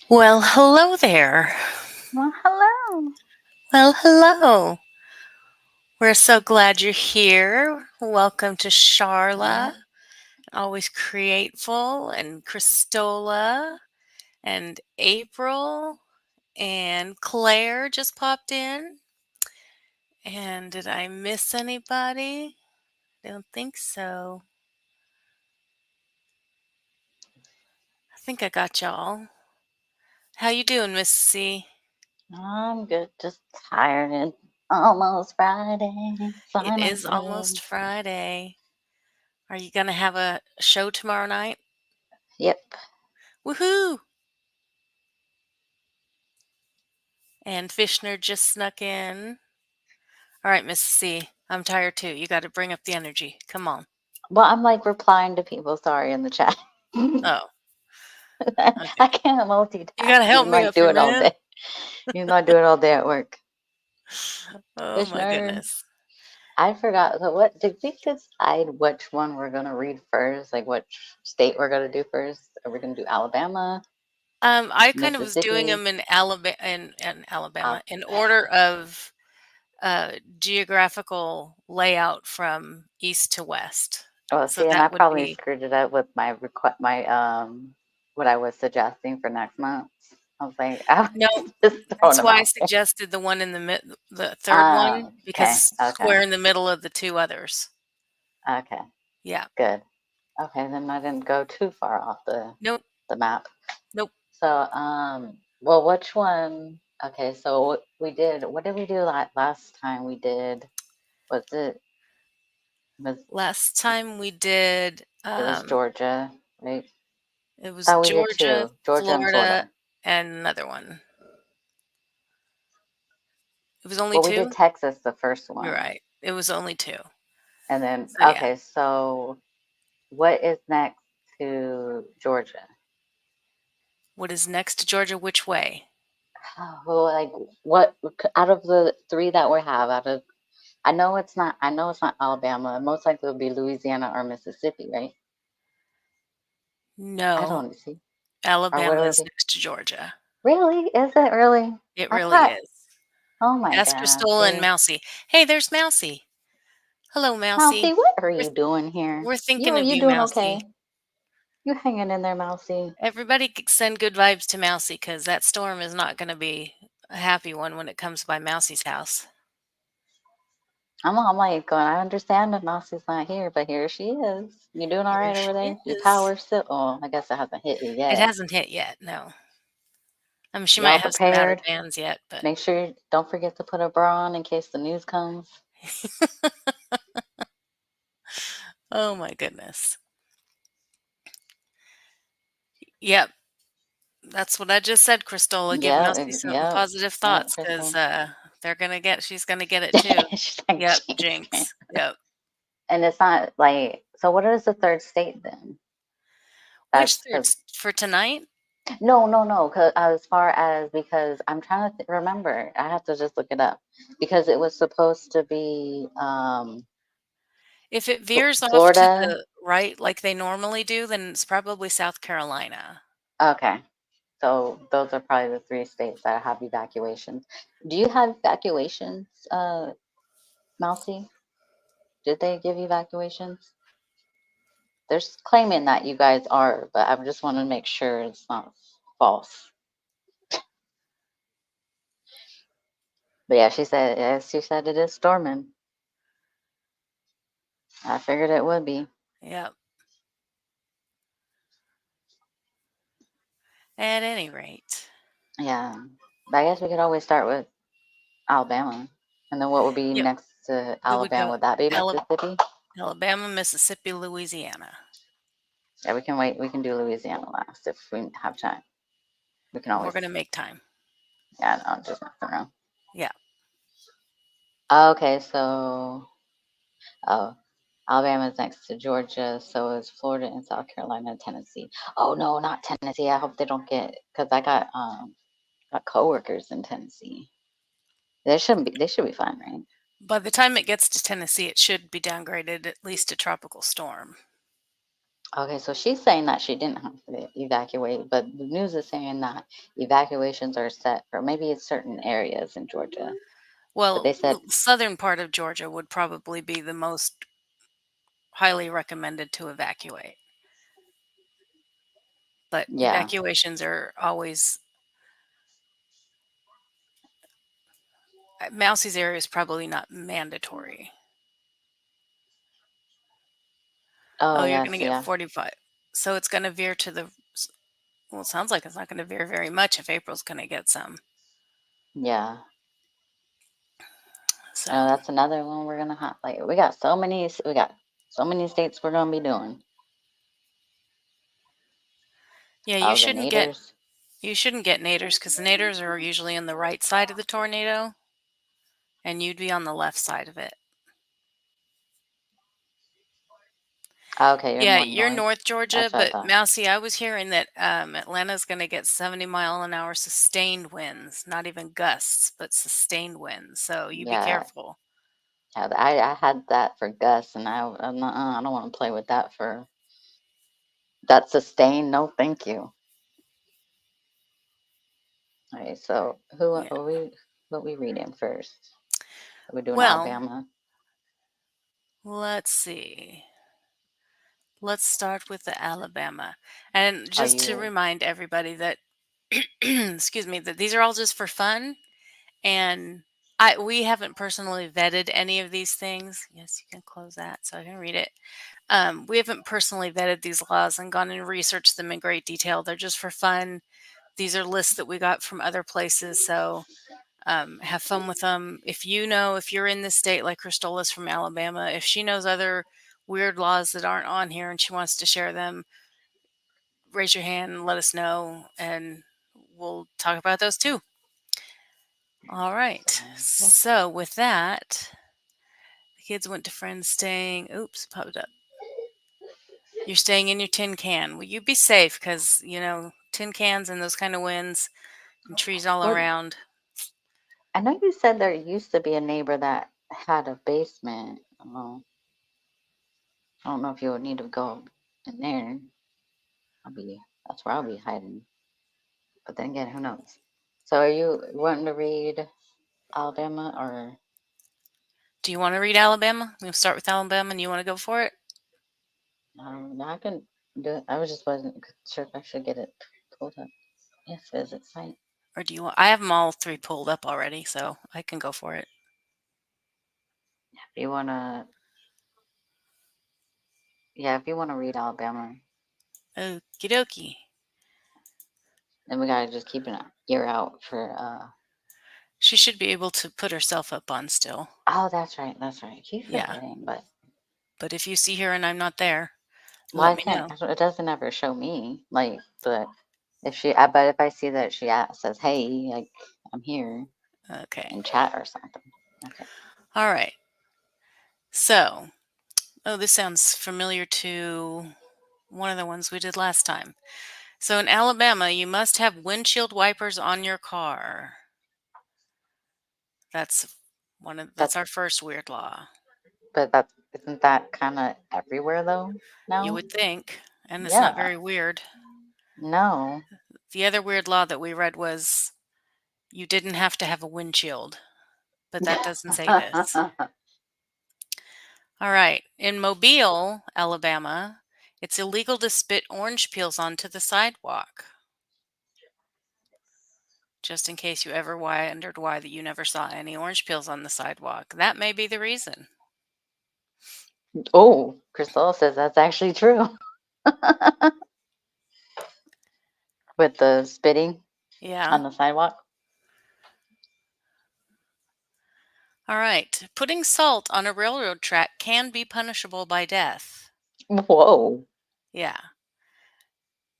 Well, hello there. Well, hello. Well, hello. We're so glad you're here. Welcome to Yeah. Charla, always createful, and Christola, and April, and Claire just popped in. And did I miss anybody? Don't think so. I think I got y'all. How you doing, Miss C? I'm good. Just tired. It's almost Friday. It Final is day. almost Friday. Are you gonna have a show tomorrow night? Yep. Woohoo! And Fishner just snuck in. All right, Miss C. I'm tired too. You got to bring up the energy. Come on. Well, I'm like replying to people, sorry, in the chat. Oh, I okay. can't You got multitask, to help even though me I up do here, it all man. day. Even though I do it all day at work. Oh my Fishner. goodness. I forgot. So what did we decide which one we're gonna read first? Like which state we're gonna do first? Are we gonna do Alabama, I kind of was doing Mississippi? them in Alabama in Okay. order of geographical layout from east to west. Well, So see, and I that would probably be screwed it up with my what I was suggesting for next month. I was like, I no. was just throwing That's them why I out there. suggested the one in the third one because Okay, it's okay, square in the middle of the two others. okay, Yeah. good. Okay, then I didn't go too far off Nope. the map. Nope. So, well, which one? Okay, so we did. What did we do last time? We did. Was was Last time we did, it was Georgia, right? it was Thought we did Georgia, two, Georgia and Florida, Florida. and another one. It was only Well, we did 2? Texas the first You're one. right. It was only 2. And then, So, yeah. okay, so what is next to Georgia? What is next to Georgia? Which way? Well, like what out of the three that we have, out of I know it's not Alabama. Most likely it'll be Louisiana or Mississippi, right? I No, don't see. Or what Alabama would it is be? next to Georgia. Really? Is it really? It I really thought, is. oh my Ask God, Cristola and see. Mousy. Hey, there's Mousy. Hello, Mousy, Mousy. what are We're you doing here? we're thinking of You you, doing Mousy. okay? You hanging in there, Mousy? Everybody send good vibes to Mousy because that storm is not going to be a happy one when it comes by Mousy's house. I'm like going, I understand that Mousy's not here, but here she is. You doing all Here right over she there? Your is. tower still, oh, I guess it hasn't hit you It yet. hasn't hit yet, no. I mean, she might Y'all have some outer prepared? bands yet, but Make sure don't forget to put a bra on in case the news comes. oh my goodness. Yep, that's what I just said, Cristola. Give Yeah, Mousy some yep, positive yep, thoughts because Crystal. she's gonna get it too. She's like, Yep, "Jinx." jinx. Yep. And it's not like, so what is the third state then? Which That's third because, for tonight? no, no, no. Cause as far as, because I'm trying to remember, I have to just look it up because it was supposed to be If it veers off to Florida. the right like they normally do, then it's probably South Carolina. Okay. So those are probably the three states that have evacuations. Do you have evacuations, Mousy? Did they give evacuations? They're claiming that you guys are, but I just want to make sure it's not false. But yeah, she said, yes, she said it is storming. I figured it would be. Yep. At any rate. Yeah. But I guess we could always start with Alabama. And then what would be Yep. next to We would Alabama? go Would that be Ala- Mississippi? Alabama, Mississippi, Louisiana. Yeah, we can wait. We can do Louisiana last if we have time. We can We're always, gonna make time. yeah, no, just mess around. Yeah. Okay, so, oh, Alabama is next to Georgia, so is Florida and South Carolina and Tennessee. Oh no, not Tennessee. I hope they don't get, because I got coworkers in Tennessee. They should be fine, right? By the time it gets to Tennessee, it should be downgraded at least to tropical storm. Okay, so she's saying that she didn't have to evacuate, but the news is saying that evacuations are set for maybe it's certain areas in Georgia. But they Well, said, southern part of Georgia would probably be the most highly recommended to evacuate. But yeah. evacuations are always Mousie's area is probably not mandatory. Oh, Oh, you're yes, gonna get yeah. 45. So it's gonna veer to the well, it sounds like it's not gonna veer very much if April's gonna get some. Yeah. So, That's another one we're gonna have. Like, we got so many states we're gonna be doing. yeah, Oh, the naders. you shouldn't get naders because the naders are usually on the right side of the tornado, and you'd be on the left side of it. Okay, you're Yeah, more you're north. North Georgia, That's what I but thought. Mousy, I was hearing that Atlanta's going to get 70-mile-an-hour sustained winds, not even gusts, but sustained winds. So you be Yeah, careful. yeah. I had that for Gus, and I don't want to play with that for that sustain. No, thank you. All right, so Yeah. what we reading first? Are we doing Well, Alabama? let's see. Let's start with the Alabama. And Are just to you remind everybody that, excuse me, that these are all just for fun. And we haven't personally vetted any of these things. Yes, you can close that so I can read it. We haven't personally vetted these laws and gone and researched them in great detail. They're just for fun. These are lists that we got from other places. So have fun with them. If you know, if you're in this state like Crystola's from Alabama, if she knows other weird laws that aren't on here and she wants to share them, raise your hand and let us know, and we'll talk about those too. All right. yeah. So with that, the kids went to friends staying. Oops, popped up. You're staying in your tin can. Will you be safe? Because, tin cans and those kind of winds and trees all What around. I know you said there used to be a neighbor that had a basement. I don't know if you would need to go in there. That's where I'll be hiding. But then again, who knows? So are you wanting to read Alabama or Do you want to read Alabama? We'll start with Alabama and you want to go for it? I can do it. I was just wasn't sure if I should get it pulled up. Yes, visit site. Or do you want? I have them all three pulled up already, so I can go for it. If you wanna Yeah, if you wanna read Alabama, Okie dokie. then we gotta just keep an ear out for She should be able to put herself up on still. oh, that's right, that's right. I keep Yeah. forgetting, but But if you see her and I'm not there, well, let I me can't. know. It doesn't ever show me. Like, but but if I see that says, "Hey, like I'm here," Okay. in chat or something. Okay. All right. So, oh, this sounds familiar to one of the ones we did last time. So in Alabama, you must have windshield wipers on your car. That's that's That's our first weird law. but that isn't that kind of everywhere though You now? would think, and it's not Yeah. very weird. No. The other weird law that we read was you didn't have to have a windshield, but that doesn't say this. All right. In Mobile, Alabama, it's illegal to spit orange peels onto the sidewalk. Just in case you ever wondered why that you never saw any orange peels on the sidewalk. That may be the reason. Oh, Crystal says that's actually true with the spitting Yeah. on the sidewalk. All right. Putting salt on a railroad track can be punishable by death. Whoa. Yeah.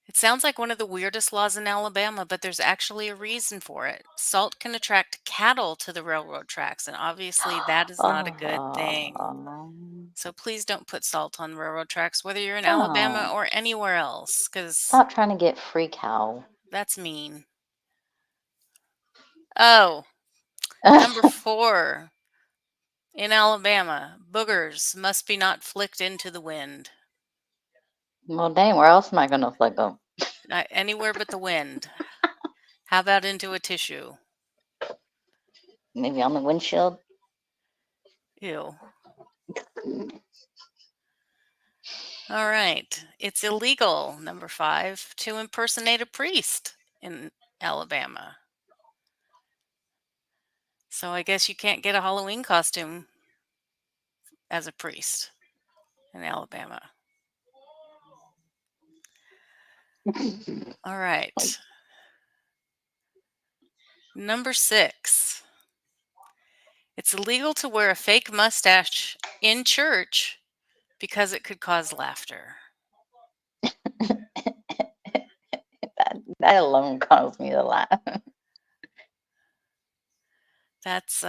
It sounds like one of the weirdest laws in Alabama, but there's actually a reason for it. Salt can attract cattle to the railroad tracks, and obviously that is not a good thing. Oh, So please don't put salt on railroad tracks, whether you're in Alabama don't. or anywhere else, because Stop trying to get free cow. that's mean. Oh, number 4. In Alabama, boogers must be not flicked into the wind. Well, dang, where else am I gonna flick them? Anywhere but the wind. How about into a tissue? Maybe on the windshield? Ew. All right. It's illegal, number 5, to impersonate a priest in Alabama. So I guess you can't get a Halloween costume as a priest in Alabama. All Like, right. Number 6. It's illegal to wear a fake mustache in church because it could cause laughter. that alone caused me to laugh. That's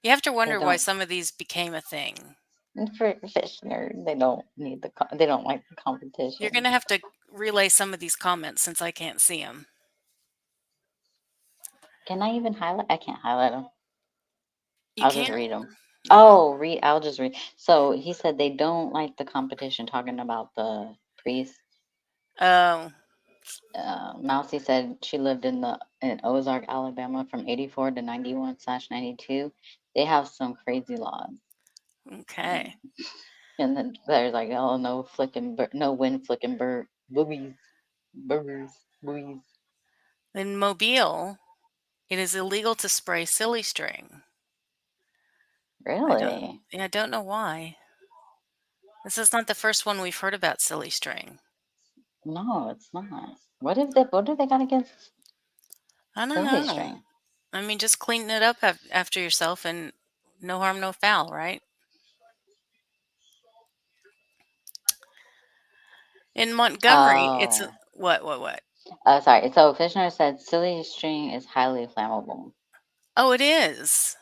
you have to They wonder why don't some of these became a thing. for fish nerd. They don't need they don't like the You're going competition. to have to relay some of these comments since I can't see them. Can I even highlight? I can't highlight them. You I'll just can't? read them. No. Oh, read. I'll just read. So he said they don't like the competition. Talking about the priest. Oh, Mousy said she lived in Ozark, Alabama, from 84 to 91/92. They have some crazy laws. okay. And then there's like, oh, no flicking, no wind flicking boobies, burgers, boobies. In Mobile, it is illegal to spray silly string. Really? I don't know why. This is not the first one we've heard about silly string. No, it's not. What do they got against I don't silly know. string? I mean, just clean it up after yourself and no harm, no foul, right? In Montgomery, it's Oh, what? sorry. So Fishner said silly string is highly flammable. Oh, it is.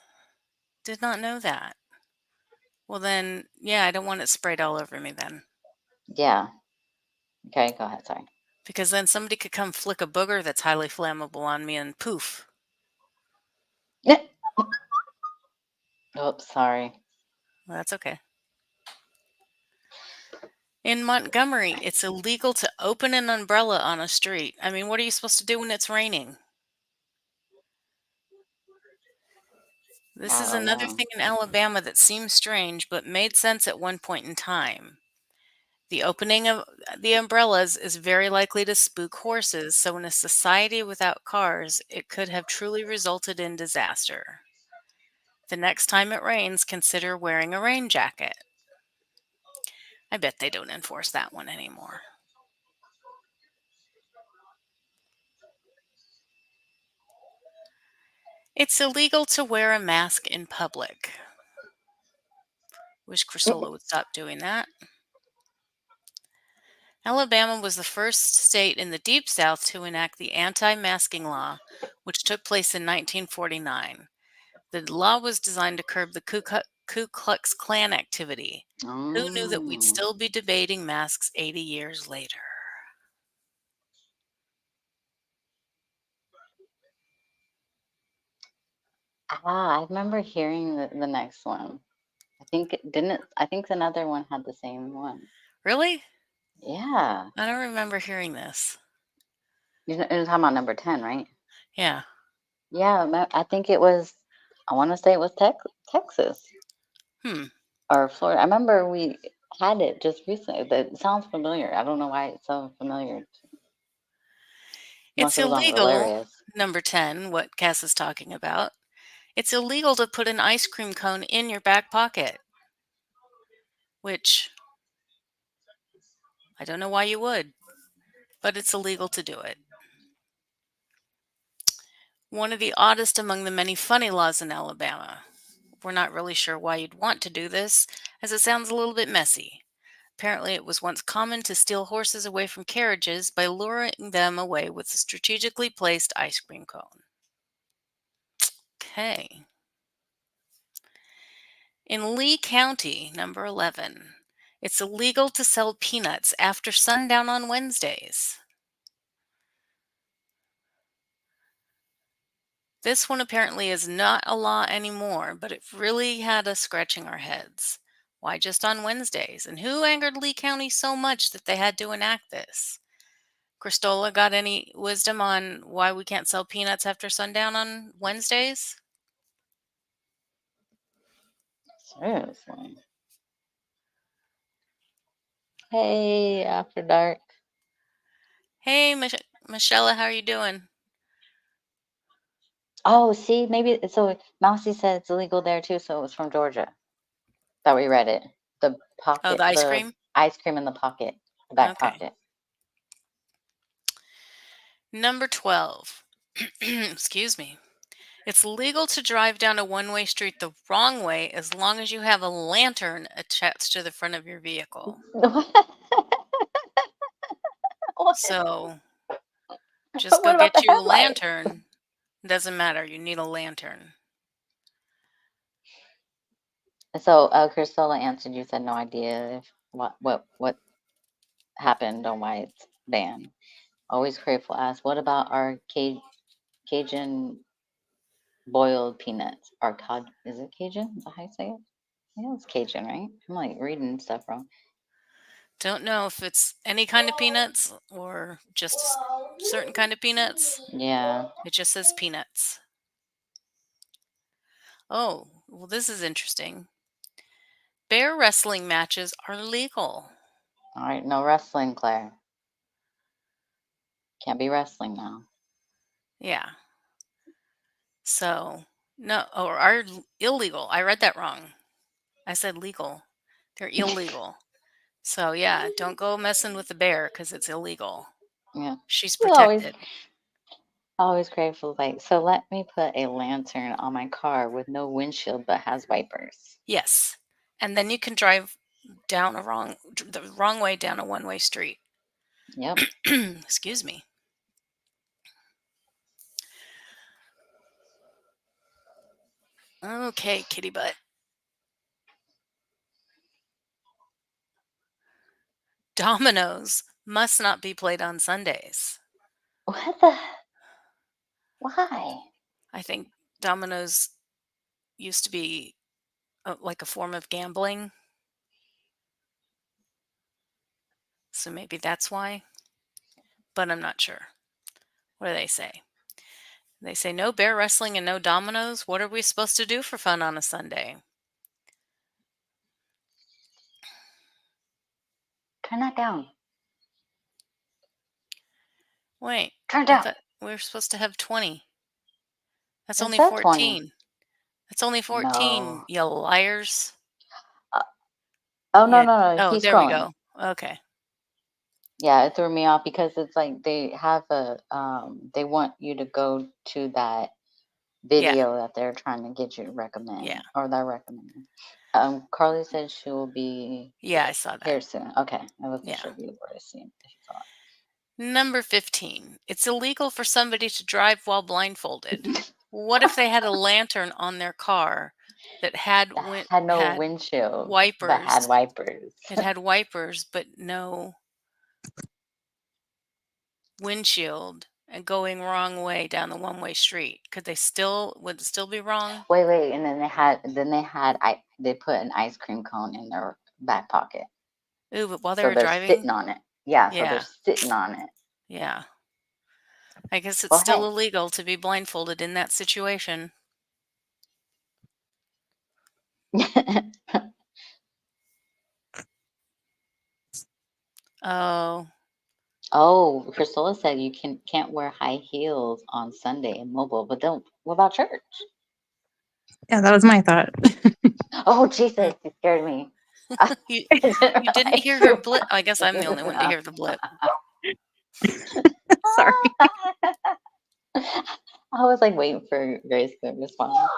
Did not know that. Well, then, yeah, I don't want it sprayed all over me then. Yeah. Okay, go ahead. Sorry. Because then somebody could come flick a booger that's highly flammable on me and poof. Oops, sorry. Well, that's okay. In Montgomery, it's illegal to open an umbrella on a street. I mean, what are you supposed to do when it's raining? This I is don't another know. thing in Alabama that seems strange but made sense at one point in time. The opening of the umbrellas is very likely to spook horses, so in a society without cars, it could have truly resulted in disaster. The next time it rains, consider wearing a rain jacket. I bet they don't enforce that one anymore. It's illegal to wear a mask in public. Wish Crisolo would stop doing that. Alabama was the first state in the Deep South to enact the anti-masking law, which took place in 1949. The law was designed to curb the Ku Klux Klan activity. Who knew that we'd Mm. still be debating masks 80 years later? I remember hearing the next one. I think it didn't. I think another one had the same one. Really? Yeah, I don't remember hearing this. you're talking about number 10, right? Yeah. Yeah, I think it was. I want to say it was Texas Hmm. or Florida. I remember we had it just recently. That sounds familiar. I don't know why it's so familiar. Unless It's it was on illegal, Hilarious. number 10, what Cass is talking about. It's illegal to put an ice cream cone in your back pocket, which I don't know why you would, but it's illegal to do it. One of the oddest among the many funny laws in Alabama. We're not really sure why you'd want to do this, as it sounds a little bit messy. Apparently, it was once common to steal horses away from carriages by luring them away with a strategically placed ice cream cone. Okay. In Lee County, number 11, it's illegal to sell peanuts after sundown on Wednesdays. This one apparently is not a law anymore, but it really had us scratching our heads. Why just on Wednesdays? And who angered Lee County so much that they had to enact this? Cristola got any wisdom on why we can't sell peanuts after sundown on Wednesdays? Seriously. Hey, after dark. Hey, Michelle, how are you doing? Oh, see, maybe so. Mousy said it's illegal there too, so it was from Georgia that we read it. The Oh, pocket, the ice the cream? ice cream in the pocket, the back Okay. pocket. Number 12. Excuse me. It's legal to drive down a one-way street the wrong way as long as you have a lantern attached to the front of your vehicle. What? So just What go about the get you a headlight? lantern. Doesn't matter. You need a lantern. So, Cristela answered. You said no idea if what happened on why it's banned. Always grateful asked, what about our Cajun boiled peanuts? Our cod is it Cajun? Is that how you say it? Yeah, it's Cajun, right? I'm like reading stuff wrong. Don't know if it's any kind of peanuts or just certain kind of peanuts. Yeah. It just says peanuts. Oh, well, this is interesting. Bear wrestling matches are legal. All right, no wrestling, Claire. Can't be wrestling now. Yeah. So, no, or are illegal. I read that wrong. I said legal. They're illegal. So, yeah, don't go messing with the bear because it's illegal. Yeah. She's You always protected. always grateful like, so let me put a lantern on my car with no windshield but has wipers. Yes. And then you can drive down the wrong way down a one-way street. Yep. Excuse me. Okay, kitty butt. Dominoes must not be played on Sundays. What the why? I think dominoes used to be like a form of gambling. So maybe that's why, but I'm not sure. What do they say? They say no bear wrestling and no dominoes. What are we supposed to do for fun on a Sunday? Turn that down. Wait, Turn it I down. thought we were supposed to have 20. That's It only said 20. 14. That's only 14, No. you liars. Uh, oh no Yeah. no no. Oh, Keep there we scrolling. go. Okay. Yeah, it threw me off because it's like they have a they want you to go to that Yeah. video that they're trying to get you to Yeah. recommend or they're recommending. Carly said she will be Yeah, I saw here that. soon. Okay, I wasn't Yeah. sure if you were to see if you saw Number 15. It's illegal for somebody to drive while blindfolded. it. What if they had a lantern on their car that That had no had windshield but had wipers? wipers. It had wipers but no windshield and going wrong way down the one-way street. Would it still be wrong? Wait, and they put an ice cream cone in their back pocket. Ooh, but while they So were they're driving? sitting on it. Yeah, so they're Yeah. sitting on it. Yeah. I guess it's Well, still hey. illegal to be blindfolded in that situation. Oh, Oh, Priscilla said you can't wear high heels on Sunday in mobile, but don't. What about church? Yeah, that was my thought. Oh Jesus, you scared me. I you didn't you didn't realize hear her you blip. I guess I'm the only one to were. hear the blip. Sorry. I was like waiting for Grace to respond,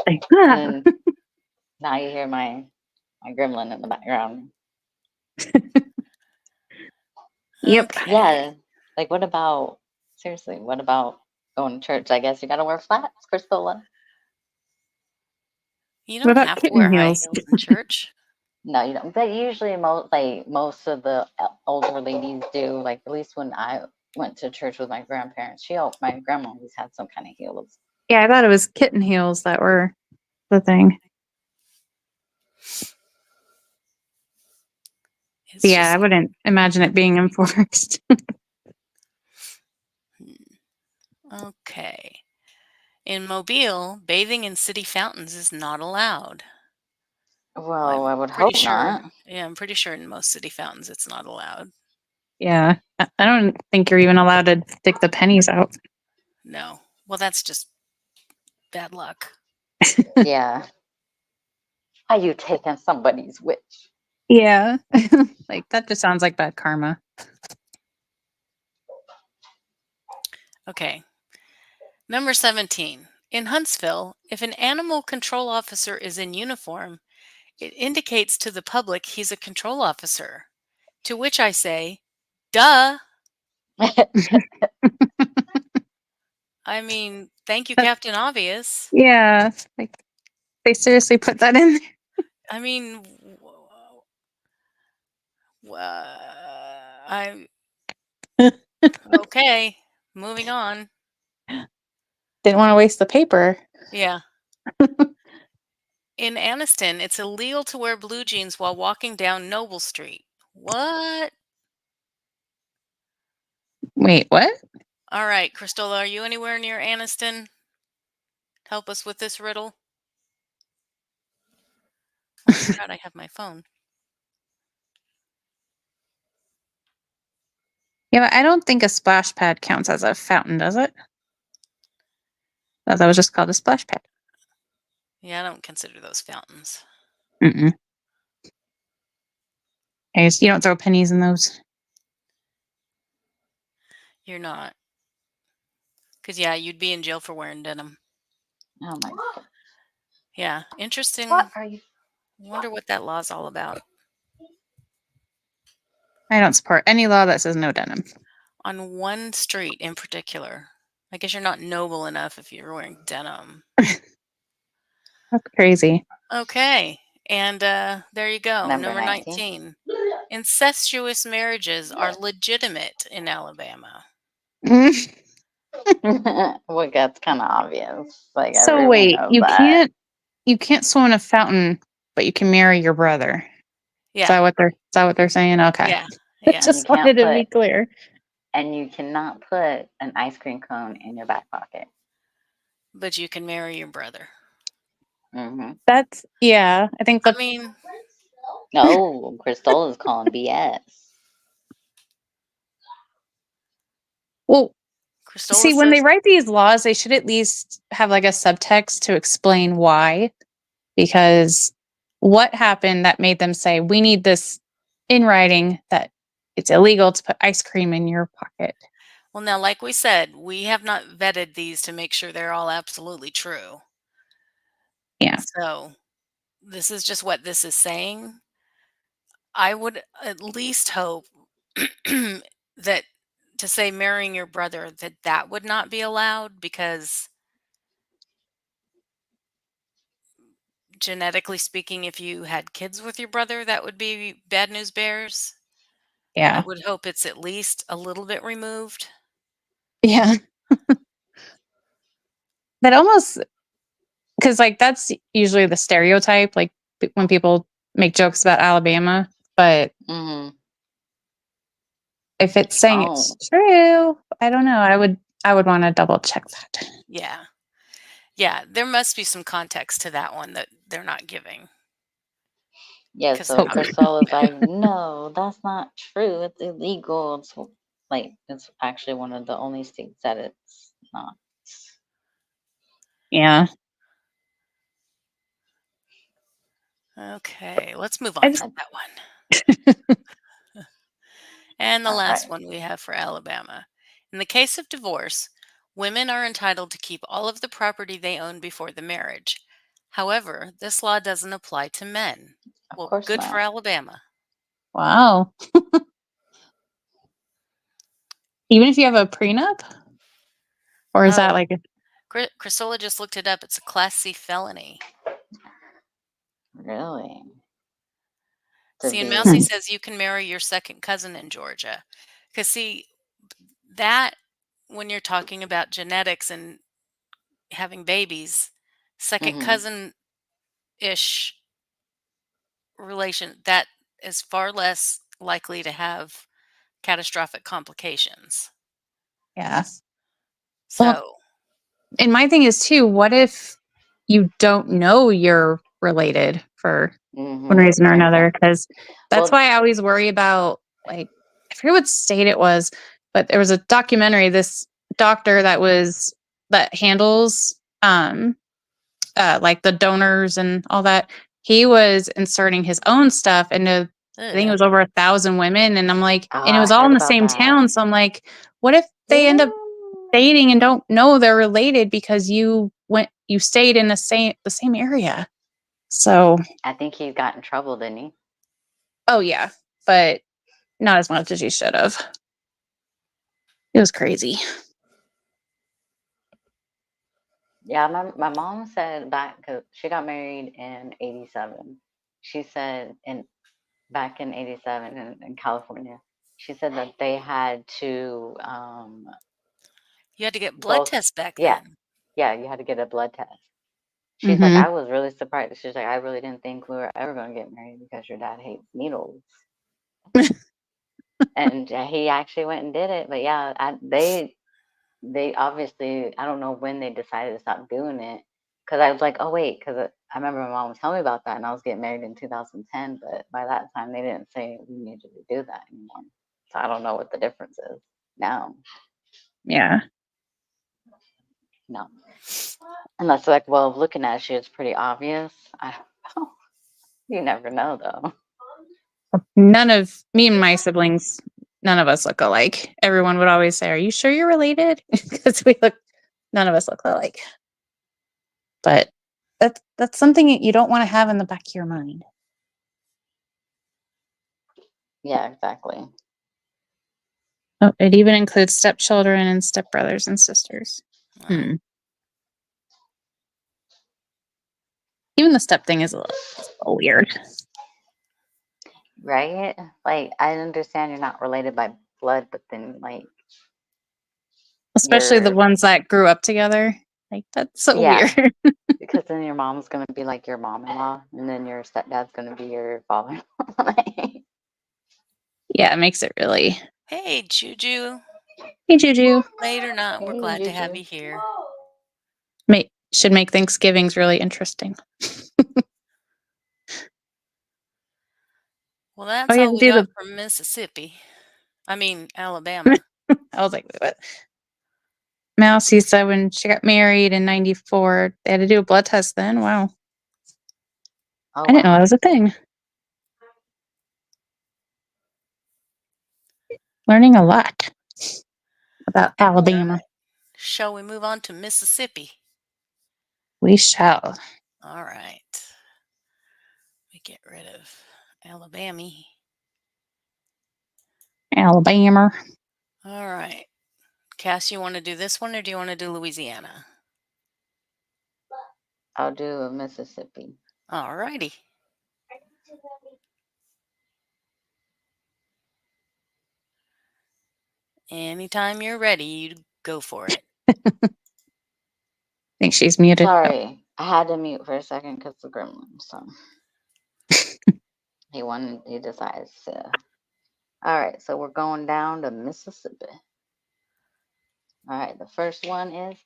Like, and ah. then now you hear my gremlin in the background. Yep. Okay. Yeah, like what about seriously? What about going to church? I guess you gotta wear flats, Priscilla. You What don't about have to kitten wear high heels? heels in church. No, you don't. But usually, most of the older ladies do. Like at least when I went to church with my grandparents, my grandma always had some kind of heels. Yeah, I thought it was kitten heels that were the thing. It's Yeah, I just wouldn't imagine it being enforced. okay. In Mobile, bathing in city fountains is not allowed. Well, I I'm would pretty hope sure. not. Yeah, I'm pretty sure in most city fountains it's not allowed. Yeah. I don't think you're even allowed to stick the pennies out. No. Well, that's just bad luck. Yeah. How you taking somebody's witch? Yeah. Like, that just sounds like bad karma. Okay. Number 17. In Huntsville, if an animal control officer is in uniform, it indicates to the public he's a control officer. To which I say, duh. I mean, thank you, Captain Obvious. Yeah. Like, they seriously put that in there? I mean, I okay. Moving on. Didn't want to waste the paper. Yeah. In Anniston, it's illegal to wear blue jeans while walking down Noble Street. What? Wait, what? All right, Cristola, are you anywhere near Anniston? Help us with this riddle. Oh, I forgot I have my phone. Yeah, but I don't think a splash pad counts as a fountain, does it? That was just called a splash pad. Yeah, I don't consider those fountains. Mm-mm. You don't throw pennies in those. You're not. Because, yeah, you'd be in jail for wearing denim. Oh my God. Yeah, What interesting. are you? Wonder what that law's all about. I don't support any law that says no denim. On one street in particular. I guess you're not noble enough if you're wearing denim. That's crazy. Okay, and there you go. Number Number 19. 19. Incestuous marriages are legitimate in Alabama. Well, that's kind of obvious. Like So everyone wait, knows that. you can't swim in a fountain, but you can marry your brother. Yeah, Is that what they're saying? Okay. yeah, yeah. And you Just wanted can't to be put, clear. and you cannot put an ice cream cone in your back pocket. But you can marry your brother. Mm-hmm. That's yeah. I think I that's mean, No, Crystal is calling BS. well. Cristola See, when they says, write these laws, they should at least have like a subtext to explain why. Because what happened that made them say we need this in writing that it's illegal to put ice cream in your pocket? well, now, like we said, we have not vetted these to make sure they're all absolutely true. Yeah, So this is just what this is saying. I would at least hope that to say marrying your brother, that would not be allowed because genetically speaking, if you had kids with your brother, that would be bad news bears. I yeah, would hope it's at least a little bit removed. yeah. That almost because like that's usually the stereotype, like when people make jokes about Alabama. But Mm-hmm. if it's saying it's Oh, true, I don't know. I would want to double check that. Yeah. Yeah, there must be some context to that one that they're not giving yeah. because they're So not going Hopefully. to Crystal put is it there. like, no, that's not true. It's illegal. It's like it's actually one of the only states that it's not. Yeah. Okay, let's move I on just, from that one. And the All last right. one we have for Alabama. In the case of divorce, women are entitled to keep all of the property they own before the marriage. However, this law doesn't apply to men. Of Well, course good for not. Alabama. wow. Even if you have a prenup, or is that Oh, like Cristola just looked it up. It's a Class C felony. Really? To See, and be. Mousy says you can marry your second cousin in Georgia. Because, see, that when you're talking about genetics and having babies, second Mm-hmm. cousin ish relation, that is far less likely to have catastrophic complications. Yeah. Well, So, and my thing is too, what if you don't know you're related for one reason or another? Exactly. Because that's Well, why I always worry about, like, I forget what state it was, but there was a documentary, this doctor that handles like the donors and all that. He was inserting his own stuff into, I think it ugh. was over 1,000 women. And I'm like, oh, and it I was all heard in the about same that. town. So I'm like, what if they end up dating and don't know they're related because you stayed in the same area? So, I think he got in trouble, didn't he? oh yeah, but not as much as you should have. It was crazy. Yeah, my mom said back because she got married in '87. She said back in '87 in California, she said that they had to You had to get blood both. tests back Yeah, then. yeah, you had to get a blood test. She's like, Hmm. I was really surprised. She's like, I really didn't think we were ever going to get married because your dad hates needles. And he actually went and did it. But yeah, they obviously, I don't know when they decided to stop doing it. Because I was like, oh wait, because I remember my mom was telling me about that, and I was getting married in 2010. But by that time, they didn't say we needed to do that anymore. So I don't know what the difference is now. Yeah. No, unless like, well, looking at you, it's pretty obvious. I don't know. You never know though. None of me and my siblings, none of us look alike. Everyone would always say, "Are you sure you're related?" Because none of us look alike. But that's something that you don't want to have in the back of your mind. Yeah, exactly. Oh, it even includes stepchildren and stepbrothers and sisters. Wow. Hmm. Even the step thing is a little weird, Right? Like, I understand you're not related by blood, but then, like, especially the you're, ones that grew up together. Like, that's so yeah, weird. because then your mom's going to be like your mom in law, and then your stepdad's going to be your father. Yeah, it makes it really. Hey, Juju. Hey, Juju. Late or not, we're Hey, glad to have Juju. you here. Should make Thanksgivings really interesting. Well, Oh, that's you have all to we do got the. from Mississippi. I mean, Alabama. I was like, wait, what? Mousy said when she got married in '94, they had to do a blood test then. Wow. Oh, I didn't know that wow. was a thing. Learning a lot about All Alabama. right. Shall we move on to Mississippi? We shall. All right. We get rid of Alabama. Alabama. All right. Cass, you want to do this one or do you want to do Louisiana? I'll do a Mississippi. All righty. Anytime you're ready, you go for it. I think she's muted. Oh. Sorry, I had to mute for a second because the gremlin. So he decides to. All right, so we're going down to Mississippi. All right, the first one is,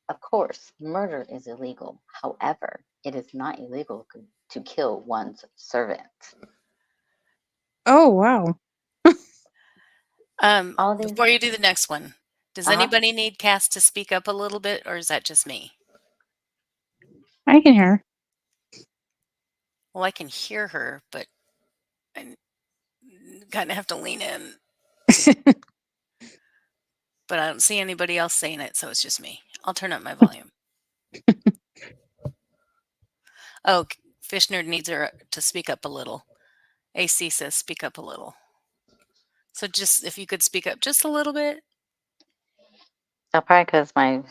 of course, murder is illegal. However, it is not illegal to kill one's servant. Oh, wow. All these, Before you do the next one, does uh huh. anybody need Cass to speak up a little bit or is that just me? I can hear. Well, I can hear her, but I kind of have to lean in. But I don't see anybody else saying it, so it's just me. I'll turn up my volume. Oh, Fish Nerd needs her to speak up a little. AC says speak up a little. So just if you could speak up just a little bit. So probably because my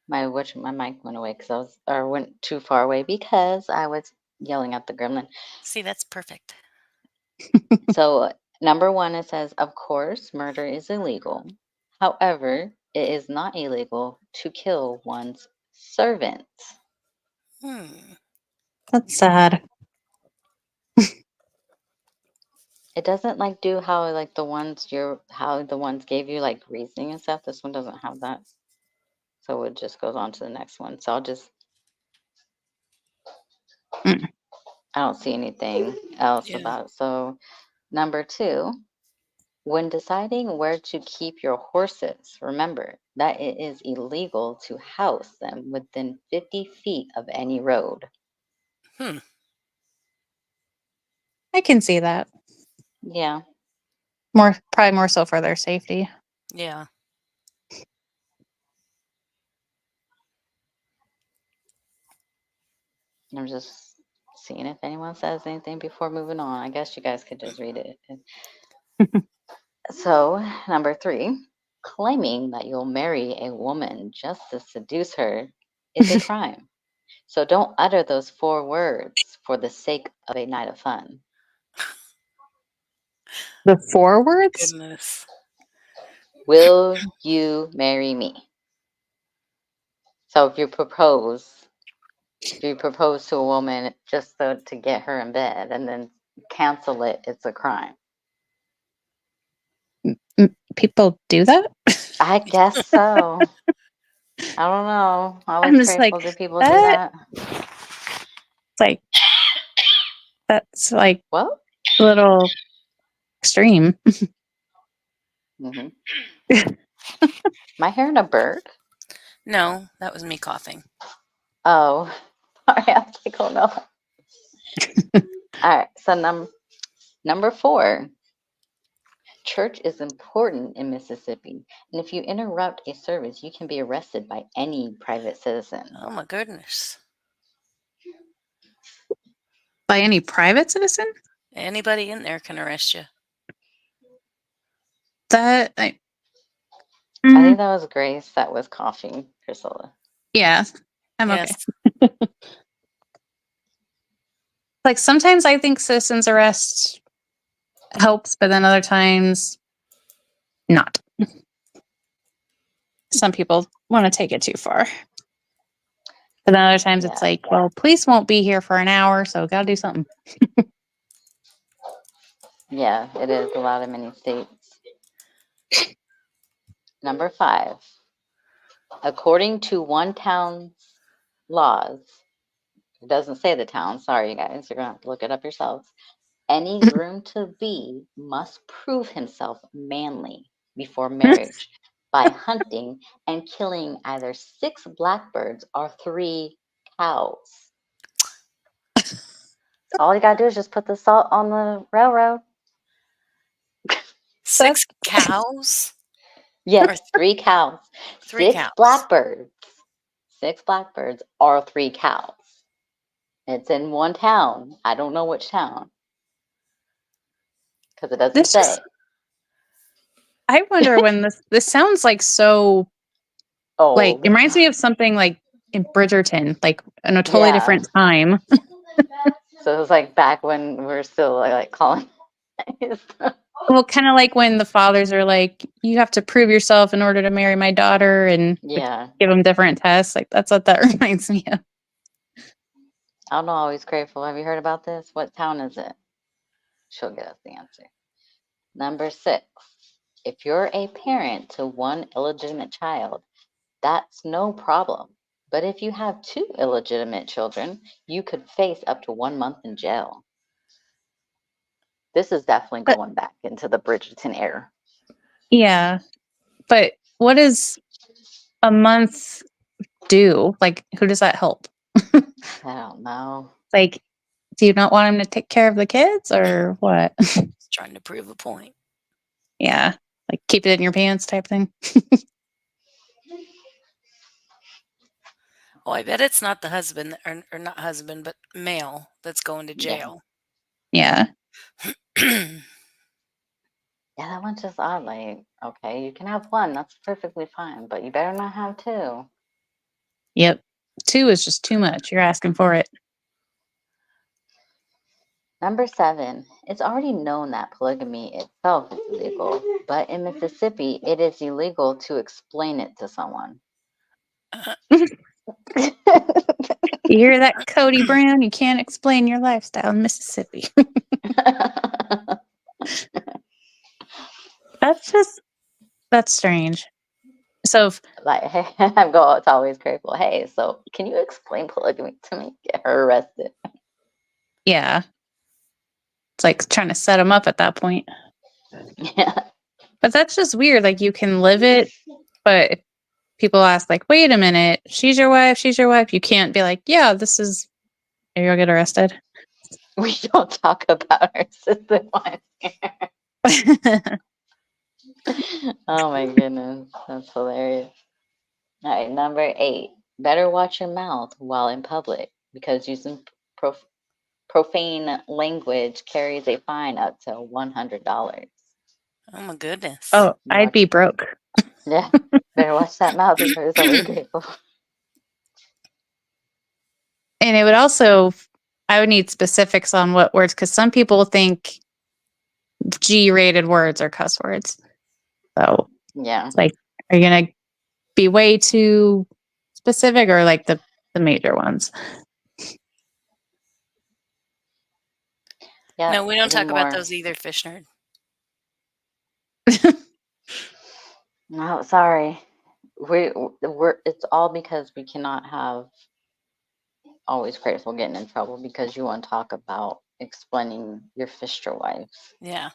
mic went away because I was or went too far away because I was yelling at the gremlin. See, that's perfect. So number one, it says, of course, murder is illegal. However, it is not illegal to kill one's servant. Hmm. That's sad. It doesn't like do how like the ones how the ones gave you like reasoning and stuff. This one doesn't have that. So it just goes on to the next one. So Mm. I don't see anything else Yeah. about it. So number 2, when deciding where to keep your horses, remember that it is illegal to house them within 50 feet of any road. Hmm. I can see that. Yeah, Probably more so for their safety. Yeah. I'm just seeing if anyone says anything before moving on. I guess you guys could just read it. So, number 3, claiming that you'll marry a woman just to seduce her is a crime. So don't utter those 4 words for the sake of a night of fun. The forwards? Goodness. Will you marry me? So if you propose to a woman just so to get her in bed and then cancel it, it's a crime. People do that? I guess so. I don't know. I I'm always just like, grateful that people do that that. like that's like Well, a little extreme. hmm am I hearing a bird? No, that was me coughing. Oh, sorry. I was like, oh no. All right. So number 4, church is important in Mississippi, and if you interrupt a service, you can be arrested by any private citizen. Oh my goodness. By any private citizen? Anybody in there can arrest you. That I, I mm, think that was Grace that was coughing, Priscilla. yeah, I'm okay. Yes. Like sometimes I think citizens arrest helps, but then other times not. Some people want to take it too far. But then other times it's Yeah, like, well, police won't be here for an hour, so gotta do something. yeah, it is allowed in many states. Number 5, according to one town's laws, it doesn't say the town, sorry you guys, you're gonna have to look it up yourselves. Any groom to be must prove himself manly before marriage by hunting and killing either 6 blackbirds or 3 cows. All you gotta do is just put the salt on the railroad. 6 That's cows or Yes, 3 cows. 3 6 cows. blackbirds. 6 blackbirds or 3 cows. It's in one town. I don't know which town because it doesn't this say. just I wonder when this sounds like so like Old. it reminds me of something like in Bridgerton, like in a totally Yeah. different time. So it was like back when we're still like colonized. Well, kind of like when the fathers are like, you have to prove yourself in order to marry my daughter and like, Yeah. give them different tests. Like that's what that reminds me of. I'm always grateful. Have you heard about this? What town is it? She'll get us the answer. Number 6. If you're a parent to one illegitimate child, that's no problem. But if you have 2 illegitimate children, you could face up to 1 month in jail. This is definitely But going back into the Bridgerton era. yeah, but what does a month do? Like, who does that help? I don't know. Like, do you not want him to take care of the kids or what? Just trying to prove a point. Yeah, like keep it in your pants type thing. Oh, I bet it's not the husband or not husband, but male that's going to Yeah. jail. Yeah. Yeah, that one's just odd. Like, okay, you can have 1, that's perfectly fine, but you better not have 2. Yep. 2 is just too much. You're asking for it. Number 7, it's already known that polygamy itself is illegal, but in Mississippi, it is illegal to explain it to someone. You hear that, Cody Brown? You can't explain your lifestyle in Mississippi. That's strange. So Like, hey, it's always grateful. Hey, so can you explain polygamy to me? Get her arrested. yeah, it's like trying to set them up at that point. Yeah. But that's just weird. Like you can live it, but if people ask, like, wait a minute, she's your wife, she's your wife. You can't be like, yeah, this is. Maybe you'll get arrested. We don't talk about our sister wives. Oh my goodness, that's hilarious. All right, number 8. Better watch your mouth while in public because using profane language carries a fine up to $100. Oh my goodness. Oh, I'd Watch, be broke. yeah, better watch that mouth. It's always grateful. And it would also, I would need specifics on what words, because some people think G-rated words are cuss words. So Yeah, it's like, are you gonna be way too specific, or like the major ones? yeah. No, we don't Any talk about more? those either, Fish Nerd. No, sorry. We're. It's all because we cannot have always grateful getting in trouble because you want to talk about explaining your fisher wives. Yeah.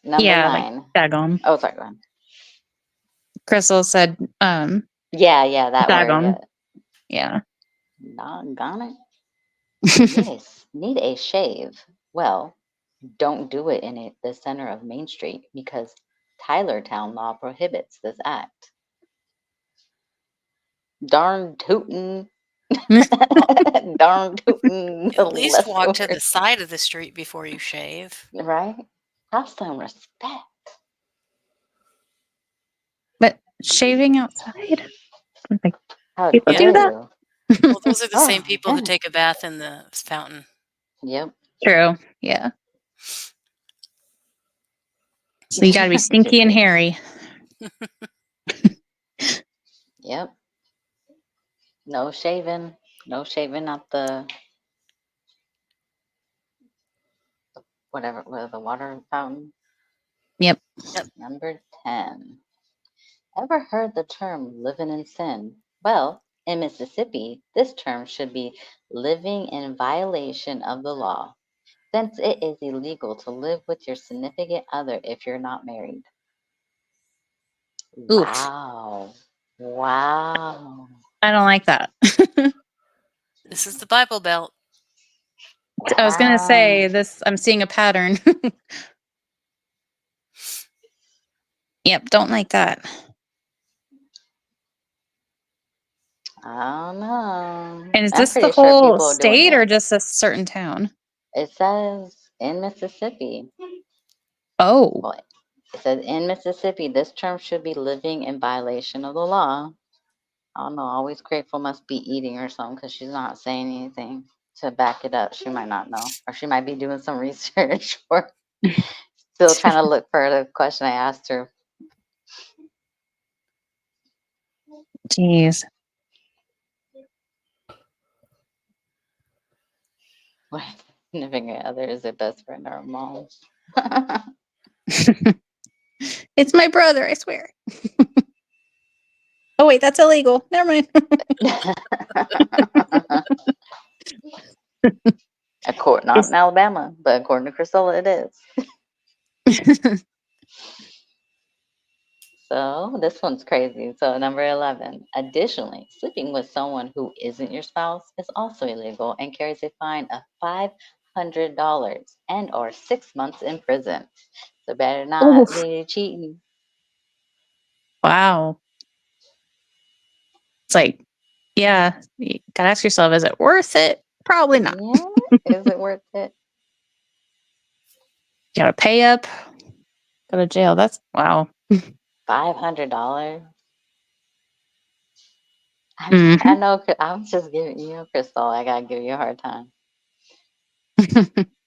Number Yeah, like 9. daggone. Oh, sorry. Go ahead. Crystal said, Yeah, that word. daggone. Yeah, Yeah. doggone it. Need a shave. Well, don't do it in the center of Main Street because Tylertown law prohibits this act. Darn tootin'. Darn tootin'. At least Less walk to the word. side of the street before you shave. Right? Have some respect. But shaving outside? Like, How people Yeah. do dare that? you? Well, those are the same Oh my people who goodness. take a bath in the fountain. Yep. True. Yeah. So you got to be stinky and hairy. Yep. No shaving. No shaving at the the water fountain. Yep. Number 10. Ever heard the term living in sin? Well, in Mississippi, this term should be living in violation of the law, since it is illegal to live with your significant other if you're not married. Oof. Wow. Wow. I don't like that. This is the Bible Belt. I was going to Wow. say this, I'm seeing a pattern. Yep. Don't like that. I don't know. And is I'm this the pretty sure whole people are doing state it. or just a certain town? It says in Mississippi. Oh. Well, it says in Mississippi, this term should be living in violation of the law. I don't know. Always grateful must be eating or something because she's not saying anything to back it up. She might not know, or she might be doing some research, or still trying to look for the question I asked her. Jeez. What significant other is it best friend or mom? It's my brother, I swear. Oh, wait, that's illegal. Never mind. Not in Alabama, but according to Priscilla, it is. So this one's crazy. So number 11. Additionally, sleeping with someone who isn't your spouse is also illegal and carries a fine of $500 and or 6 months in prison. So better not Oof. be cheating. Wow. It's like, yeah, you gotta ask yourself, is it worth it? Probably not. Yeah, is it worth it? You gotta pay up, go to jail. That's wow. $500. I Mm-hmm. know. I'm just giving you, Crystal. I gotta give you a hard time.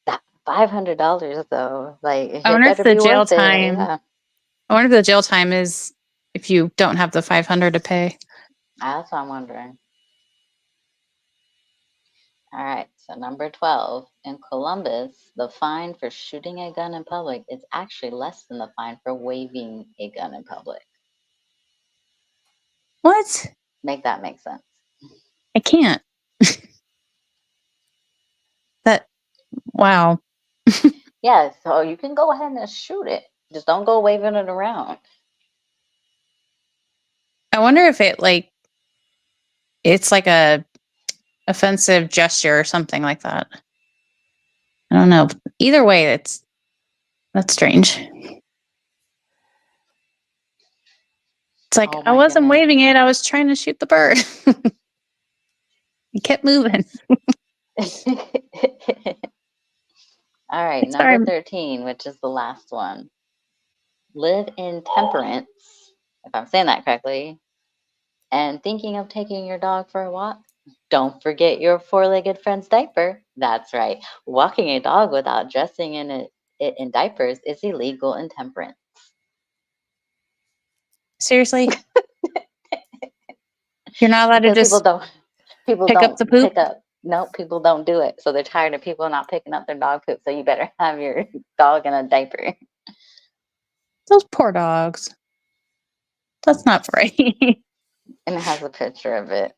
That $500 though, like I it wonder if better the be jail worth it. time. Yeah, I wonder if the jail time is if you don't have the 500 to pay. that's what I'm wondering. All right, So number 12, in Columbus, the fine for shooting a gun in public is actually less than the fine for waving a gun in public. What? Make that make sense. I can't. That, wow. Yeah, so you can go ahead and shoot it. Just don't go waving it around. I wonder if it's like a offensive gesture or something like that. I don't know. Either way, that's strange. It's like Oh I my wasn't goodness. waving it, I was trying to shoot the bird. It kept moving. All right, Sorry. number 13, which is the last one. Live in temperance, if I'm saying that correctly, and thinking of taking your dog for a walk. Don't forget your four-legged friend's diaper. That's right. Walking a dog without dressing it in diapers is illegal in temperance. Seriously? You're not allowed to Because just people pick up don't the poop? pick up. No, people don't do it. So they're tired of people not picking up their dog poop. So you better have your dog in a diaper. Those poor dogs. That's not right. And it has a picture of it.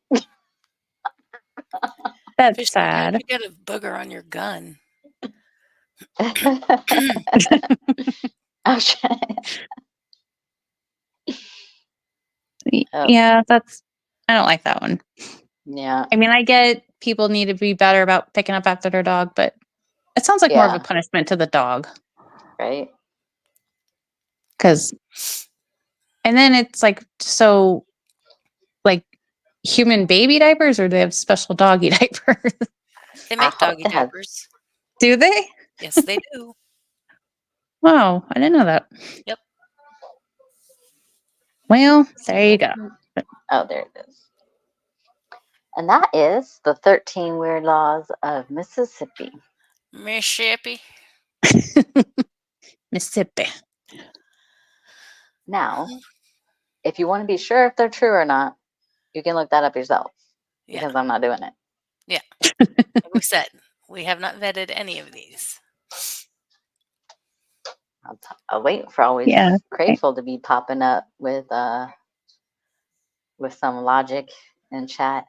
That's Fish, sad. you got a booger on your gun. I'll try. Oh, Yeah, I don't like that one. yeah. I mean, I get people need to be better about picking up after their dog, but it sounds like more of a Yeah. punishment to the dog. Right. And then it's like, so like human baby diapers, or do they have special doggy diapers? They I make hope doggy it has. diapers. Do they? Yes, they do. Wow, I didn't know that. Yep. Well, there you go. Oh, there it is. And that is the 13 weird laws of Mississippi. Mississippi. Mississippi. Now, if you want to be sure if they're true or not, you can look that up yourself Yeah. because I'm not doing it. Yeah. Like we said, we have not vetted any of these. I'll wait for always Yeah. Grateful to be popping up with some logic in chat.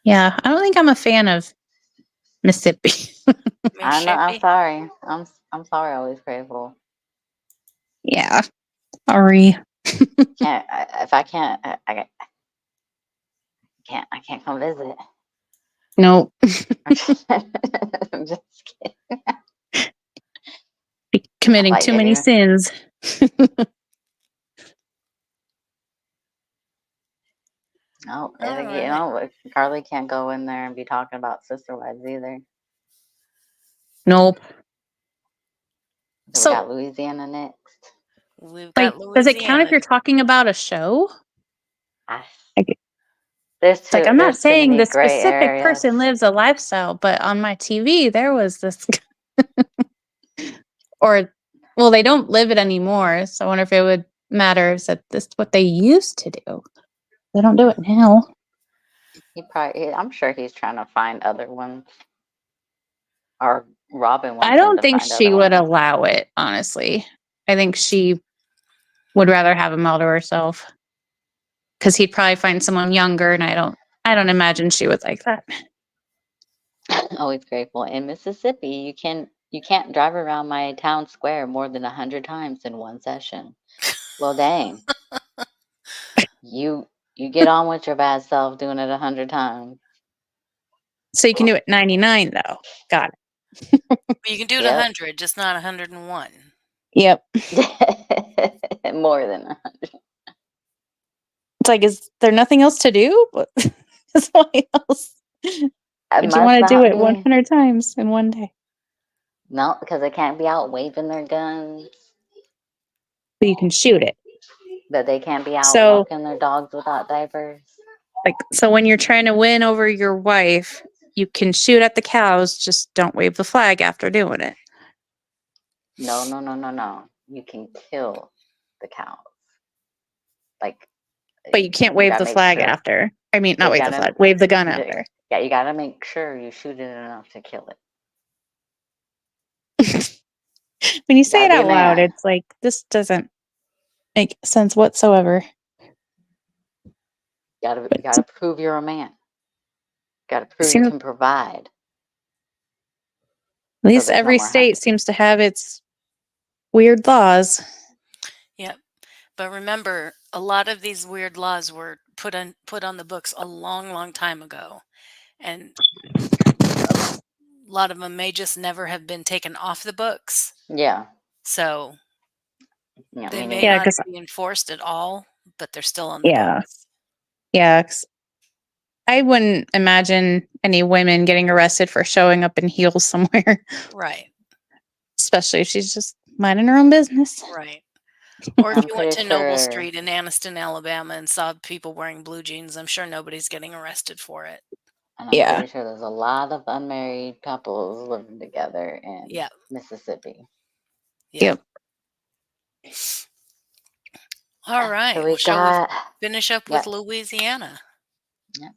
Yeah, I don't think I'm a fan of Mississippi. I know. I'm Mississippi. sorry. I'm sorry. Always Grateful. Yeah, sorry. Can't if I can't I can't come visit. Nope. I'm just kidding. Be committing Like too if many you sins. no, All right. Carly can't go in there and be talking about sister wives either. Nope. So we So, got Louisiana next. We've like, got does it count if Louisiana. you're talking about a show? I, Like, it's like, I'm not there's too saying many this gray specific areas. person lives a lifestyle, but on my TV, there was this, or, well, they don't live it anymore. So I wonder if it would matter. Is that this what they used to do? They don't do it now. I'm sure he's trying to find other ones. Or Robin I wants him don't to think find other she would ones. allow it, honestly. I think she would rather have him all to herself. Because he'd probably find someone younger, and I don't imagine she would like that. Always Grateful. In Mississippi, you can't drive around my town square more than 100 times in one session. Well, dang. You get on with your bad self doing it 100 times. So you can do it 99, though. Got it. But you can do it Yep. 100, just not 101. Yep. More than 100. It's like, is there nothing else to do? Why else It would you must want to do not it be. 100 times in one day? No, because they can't be out waving their guns. But you can shoot it. That they can't be out So, walking their dogs without diapers. so when you're trying to win over your wife, you can shoot at the cows, just don't wave the flag after doing it. No. You can kill the cows. Like, But you can't you wave gotta the make flag sure. after. I mean, not You wave the gotta flag, wave the gun after. Yeah, you gotta make sure you shoot it enough to kill it. When you You say gotta it be a out loud, man. it's like this doesn't make sense whatsoever. You But gotta prove you're a man. Gotta it prove you seems can provide. at So least there's no every more state hunting. seems to have its weird laws. Yep. But remember, a lot of these weird laws were put on the books a long, long time ago, and a lot of them may just never have been taken off the books. Yeah. So Yeah, they me may Yeah, neither. not because be enforced at all, but they're still on the yeah, books. yeah, 'cause I wouldn't imagine any women getting arrested for showing up in heels somewhere, Right. especially if she's just minding her own business. Right. Or if I'm you went pretty to Noble sure Street in Anniston, Alabama and saw people wearing blue jeans, I'm sure nobody's getting arrested for it. and I'm Yeah. pretty sure there's a lot of unmarried couples living together in Yep. Mississippi. Yep. Yep. All So right. Well, we shall we got, finish up with yeah, Louisiana? yeah.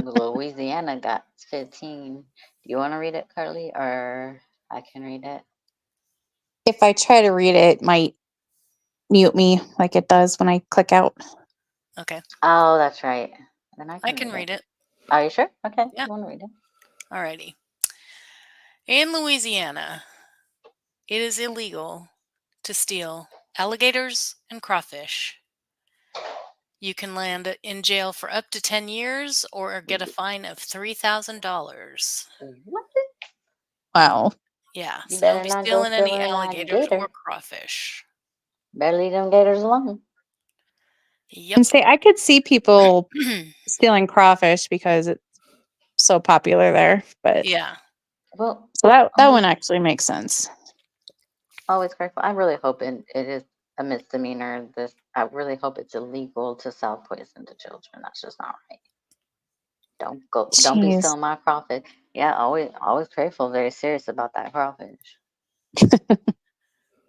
Louisiana got 15. Do you want to read it, Carly, or I can read it? If I try to read it, it might mute me like it does when I click out. Okay. Oh, that's right. Then I I can can read it. read it. Are you sure? Okay, Yeah. you want to read it? All righty. In Louisiana, it is illegal to steal alligators and crawfish. You can land in jail for up to 10 years or get a fine of $3,000. What? Wow. Yeah, You so don't better be not go stealing any stealing that alligators or gator. crawfish. Better leave them gators alone. Yep. And say I could see people stealing crawfish because it's so popular there, but Yeah. Well, so that always, one actually makes sense. always grateful. I really hope it is a misdemeanor. This, I really hope it's illegal to sell poison to children. That's just not right. Don't be Jeez. stealing my crawfish. Yeah, always grateful. Very serious about that crawfish.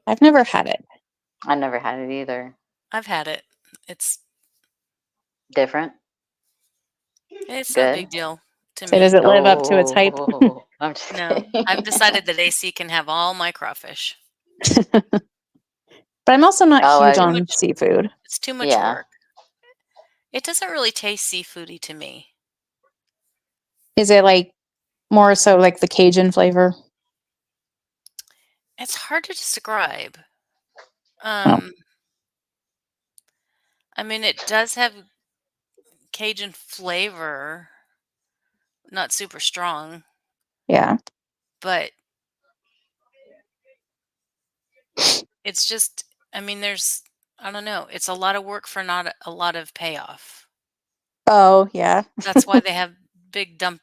I've never had it. I never had it either. I've had it. It's Different, it's no good. big deal to So does me. it live up to its hype? Oh, I'm just No, kidding. I've decided that AC can have all my crawfish. But I'm also not Oh, huge Too I, on much. seafood. It's too much yeah. work. It doesn't really taste seafoody to me. Is it like more so like the Cajun flavor? It's hard to describe. Oh, Um, I mean, it does have Cajun flavor, not super strong, yeah. but it's just, I mean, I don't know, it's a lot of work for not a lot of payoff. Oh, yeah. That's why they have big dump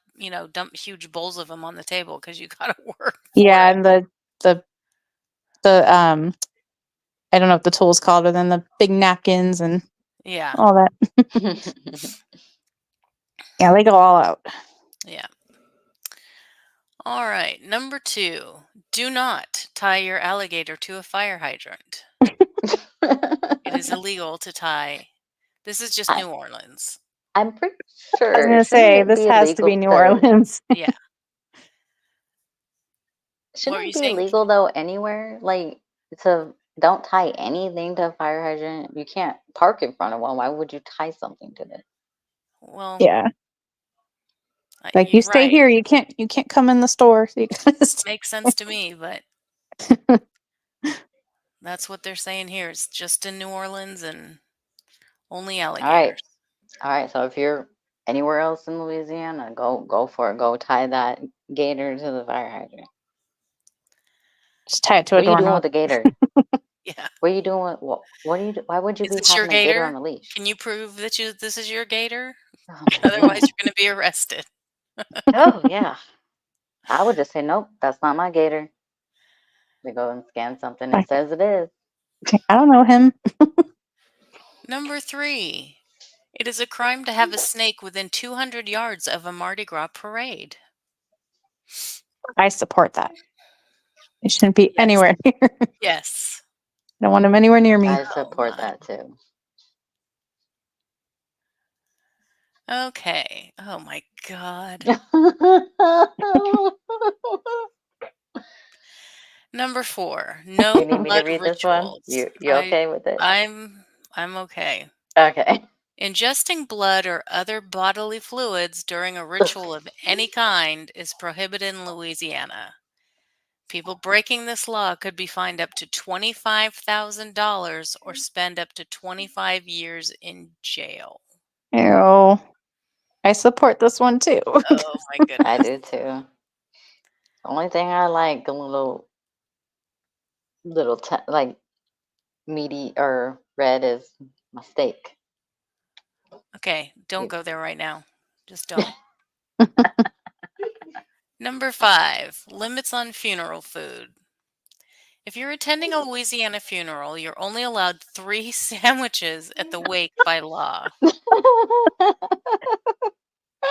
huge bowls of them on the table because you got to work for Yeah, it. and the the I don't know what the tool's called, but then the big napkins and Yeah, all that. Yeah, they go all out. yeah. All right, number 2. Do not tie your alligator to a fire hydrant. It is illegal to tie. This is just I, New Orleans. I'm pretty I was sure. gonna Shouldn't say it this be has to be illegal New to? Orleans. Yeah. What were Shouldn't you it be saying? illegal though anywhere? Like to don't tie anything to a fire hydrant. You can't park in front of one. Why would you tie something to it? Well, Yeah. Like you you're stay right. here, you can't come in the store. So you gotta stay. Makes sense to me, but that's what they're saying here. It's just in New Orleans and only All right, alligators. all right. So if you're anywhere else in Louisiana, go for it. Go tie that gator to the fire hydrant. Just tie it to a What are you doing with doorknob. the gator? Yeah. What are you doing with what are you? Why would you Is be this your having a gator on gator? a leash? Can you prove that this is your gator? Oh Otherwise, man. you're going to be arrested. Oh yeah. I would just say nope. That's not my gator. They go and scan something. I, It says it is. I don't know him. Number 3. It is a crime to have a snake within 200 yards of a Mardi Gras parade. I support that. He shouldn't be Yes. anywhere near. I Yes. don't want him anywhere near me. I Oh support my. that too. Okay. Oh my God. Number 4, no You need me to blood read this one? rituals. You okay with it? I'm okay. Okay. Ingesting blood or other bodily fluids during a ritual of any kind is prohibited in Louisiana. People breaking this law could be fined up to $25,000 or spend up to 25 years in jail. Ew. I support this one too. Oh my I goodness. do too. The only thing I like a little like meaty or red is my steak. Okay, don't You- go there right now. Just don't. Number 5, limits on funeral food. If you're attending a Louisiana funeral, you're only allowed 3 sandwiches at the wake by law.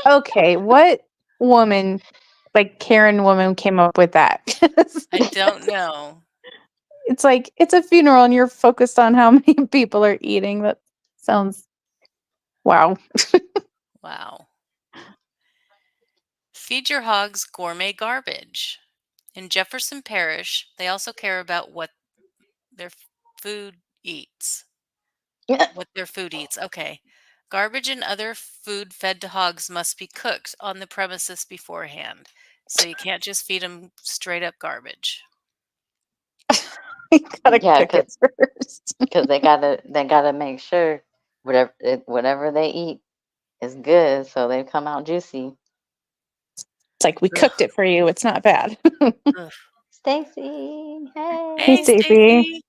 Okay, what woman, like Karen woman, came up with that? 'Cause I don't know. it's like it's a funeral and you're focused on how many people are eating. That sounds wow. Wow. Feed your hogs gourmet garbage. In Jefferson Parish, they also care about what their food eats. What their food eats. Okay. Garbage and other food fed to hogs must be cooked on the premises beforehand. So you can't just feed them straight up garbage. You gotta Yeah, cook it first. because they gotta make sure whatever they eat is good, so they come out juicy. It's like we Ugh, cooked it for you. It's not bad. ugh. Stacy, Hey, Hey, hey. Stacy. Stacy.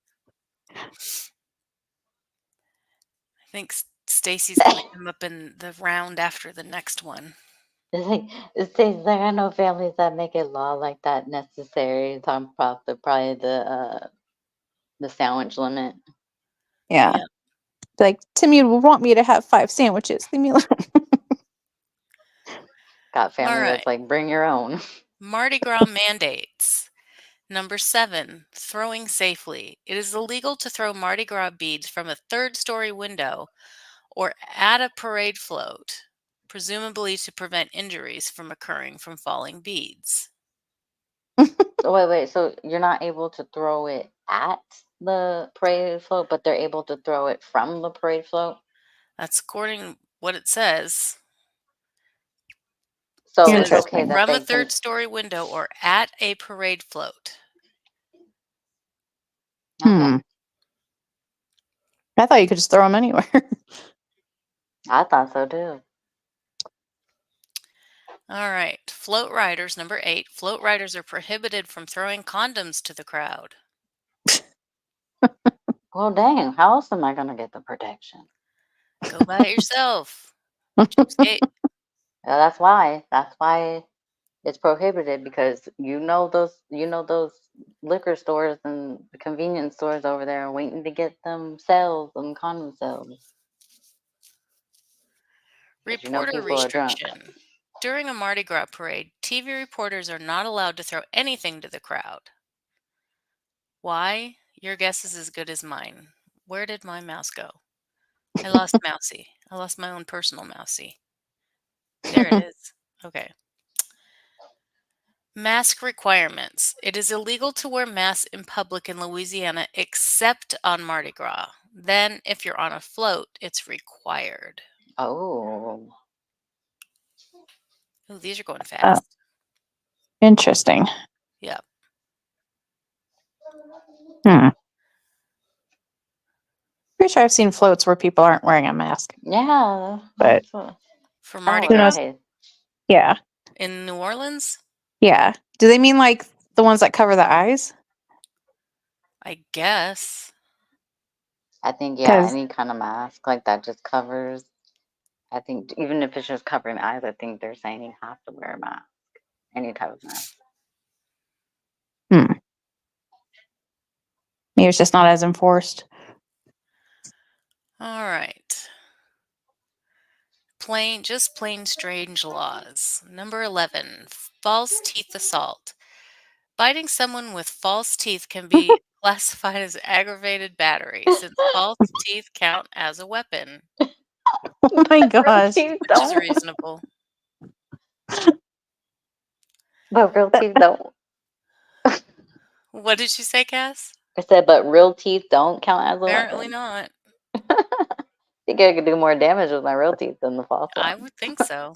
I think Stacy's going to come up in the round after the next one. It's like, Stacy, there are no families that make a law like that necessary. Talking about probably the sandwich limit. Yeah. Yeah. Like Timmy would want me to have 5 sandwiches. Leave me alone. Got All family right. that's like, bring your own. Mardi Gras mandates. Number 7, throwing safely. It is illegal to throw Mardi Gras beads from a third-story window or at a parade float, presumably to prevent injuries from occurring from falling beads. Wait. So you're not able to throw it at the parade float, but they're able to throw it from the parade float. That's according to what it says. It So it's says okay Interesting. that from a they can. third-story window or at a parade float. Okay, Hmm. I thought you could just throw them anywhere. I thought so too. All right. Float riders, number 8. Float riders are prohibited from throwing condoms to the crowd. Well, dang, how else am I gonna get the protection? Go buy it yourself. Cheapskate. Yeah, that's why. That's why it's prohibited because those liquor stores and the convenience stores over there are waiting to get them sales, them condom sales, because Reporter people are drunk. restriction. During a Mardi Gras parade, TV reporters are not allowed to throw anything to the crowd. Why? Your guess is as good as mine. Where did my mouse go? I lost Mousy. I lost my own personal Mousy. There it is. Okay. Mask requirements. It is illegal to wear masks in public in Louisiana except on Mardi Gras. Then, if you're on a float, it's required. Oh, Oh, these are going Oh, fast. interesting. Yeah. Hmm. Pretty sure I've seen floats where people aren't wearing a mask, yeah, but that's what For I Mardi was who Gras knows? okay. Yeah. in New Orleans, Yeah. Do they mean like the ones that cover the eyes? I guess. I think, yeah, Because any kind of mask like that just covers. I think even if it's just covering the eyes, I think they're saying you have to wear a mask, any type of mask. maybe it's just not as enforced. All right. Just plain strange laws. Number 11, false teeth assault. Biting someone with false teeth can be classified as aggravated battery since false teeth count as a weapon. my Real gosh. teeth which is don't. reasonable. But real teeth don't. What did you say, Cass? I said, but real teeth don't count as a Apparently weapon. not. Think I could do more damage with my real teeth than the false I one. would think so.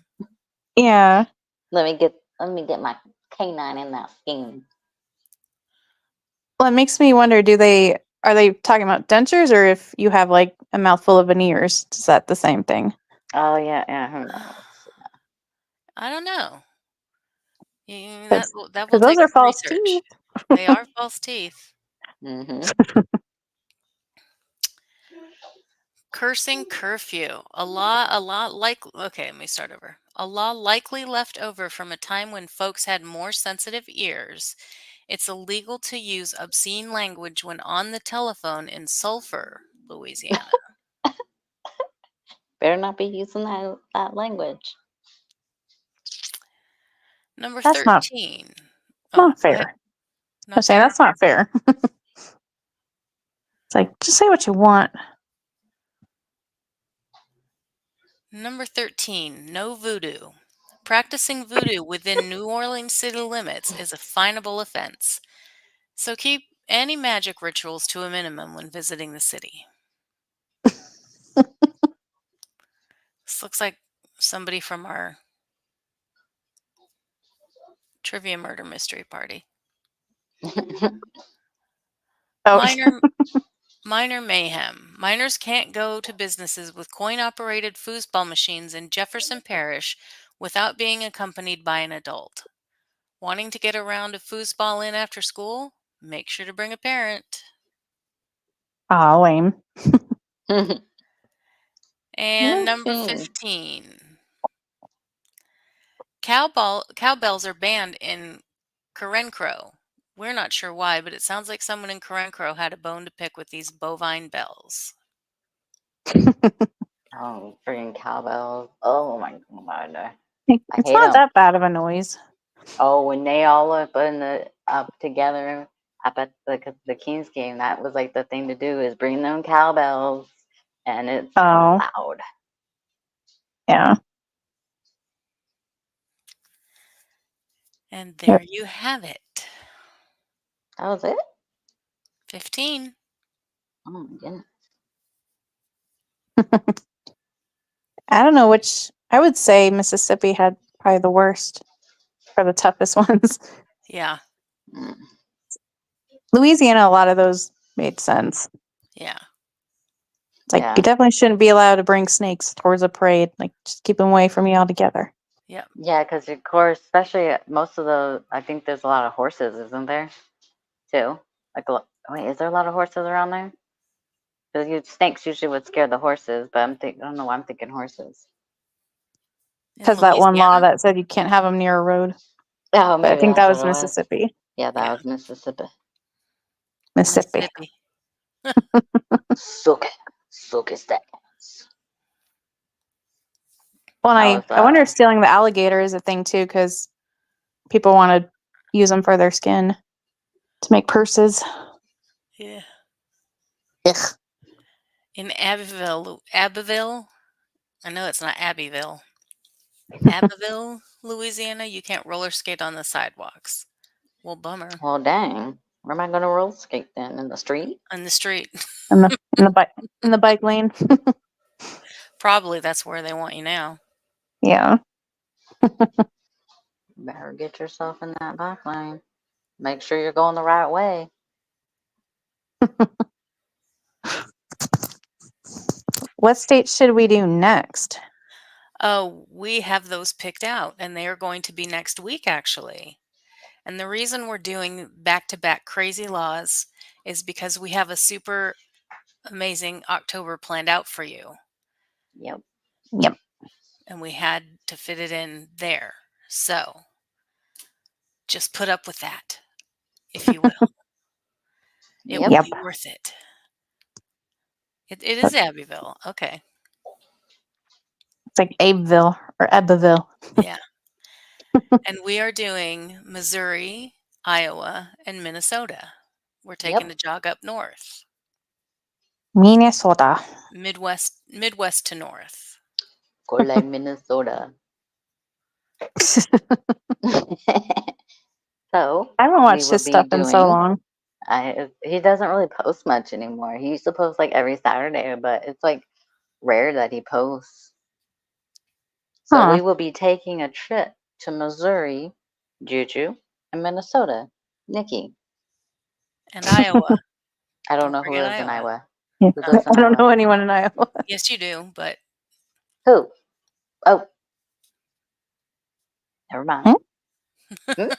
Yeah. Let me get my canine in that skin. Well, it makes me wonder, are they talking about dentures, or if you have like a mouthful of veneers, is that the same thing? Oh yeah, who knows? I don't know. That will Because those take are some false research. teeth. They are false teeth. Mm-hmm. Cursing curfew. A law like okay, let me start over. A law likely left over from a time when folks had more sensitive ears. It's illegal to use obscene language when on the telephone in Sulphur, Louisiana. Better not be using that language. Number That's not 13. Oh, not go ahead. fair. I'm Not saying fair? that's not fair. It's like, just say what you want. Number 13. No voodoo. Practicing voodoo within New Orleans city limits is a finable offense. So keep any magic rituals to a minimum when visiting the city. This looks like somebody from our trivia murder mystery party. Oh, Minor mayhem. Minors can't go to businesses with coin-operated foosball machines in Jefferson Parish without being accompanied by an adult. Wanting to get a round of foosball in after school? Make sure to bring a parent. lame. And number 19. 15. Cowbells are banned in Carencro. We're not sure why, but it sounds like someone in Carencro had a bone to pick with these bovine bells. Oh, freaking cowbells. Oh my god. I It's hate not them. that bad of a noise. Oh, when they all up together up at the Kings game, that was like the thing to do is bring them cowbells, and it's Oh, loud. yeah. And there Yep. you have it. That was it. 15. Oh my goodness. I don't know which. I would say Mississippi had probably the worst for the toughest ones. Yeah. Mm. Louisiana, a lot of those made sense. Yeah. It's like, you Yeah, definitely shouldn't be allowed to bring snakes towards a parade. Like, just keep them away from you altogether. Yep. yeah, because of course, especially most of the, I think there's a lot of horses, isn't there? Too. Wait, is there a lot of horses around there? Because snakes usually would scare the horses, but I don't know why I'm thinking horses. In Because that one law Louisiana? that said you can't have them near a road. Oh, But I maybe think that's that what was it was. Mississippi. Yeah, that Yeah. was Mississippi. Mississippi. Mississippi. Suck it. Suck it, that. Well, That and was I wonder if stealing the alligator is a thing too, because people want to use them for their skin to make purses. Yeah. Ugh. In Abbeville, I know it's not Abbeville. Abbeville, Louisiana, you can't roller skate on the sidewalks. Well, bummer. well, dang. Where am I going to roller skate then? In the street? On the street. In the bike lane. Probably that's where they want you now. Yeah. Better get yourself in that bike lane. Make sure you're going the right way. What state should we do next? Oh, we have those picked out, and they are going to be next week, actually. And the reason we're doing back to back crazy laws is because we have a super amazing October planned out for you, Yep. Yep. and we had to fit it in there. So just put up with that, if you will. It Yep. will Yep. be worth it. It is Abbeville. Okay. It's like Abbeville or Abbeville. Yeah. And we are doing Missouri, Iowa, and Minnesota. We're taking Yep. a jog up north, Minnesota. Midwest to north. Cole, Minnesota. So I haven't we watched will his be stuff in so doing. long. He doesn't really post much anymore. He used to post like every Saturday, but it's like rare that he posts. So Huh. we will be taking a trip to Missouri, Juju, and Minnesota. Nikki. And Iowa. I don't Don't know who forget lives in Iowa. Iowa. Yeah. Who Uh, lives in I don't Iowa? know anyone in Iowa. yes, you do, but Who? Oh, never mind. Hmm?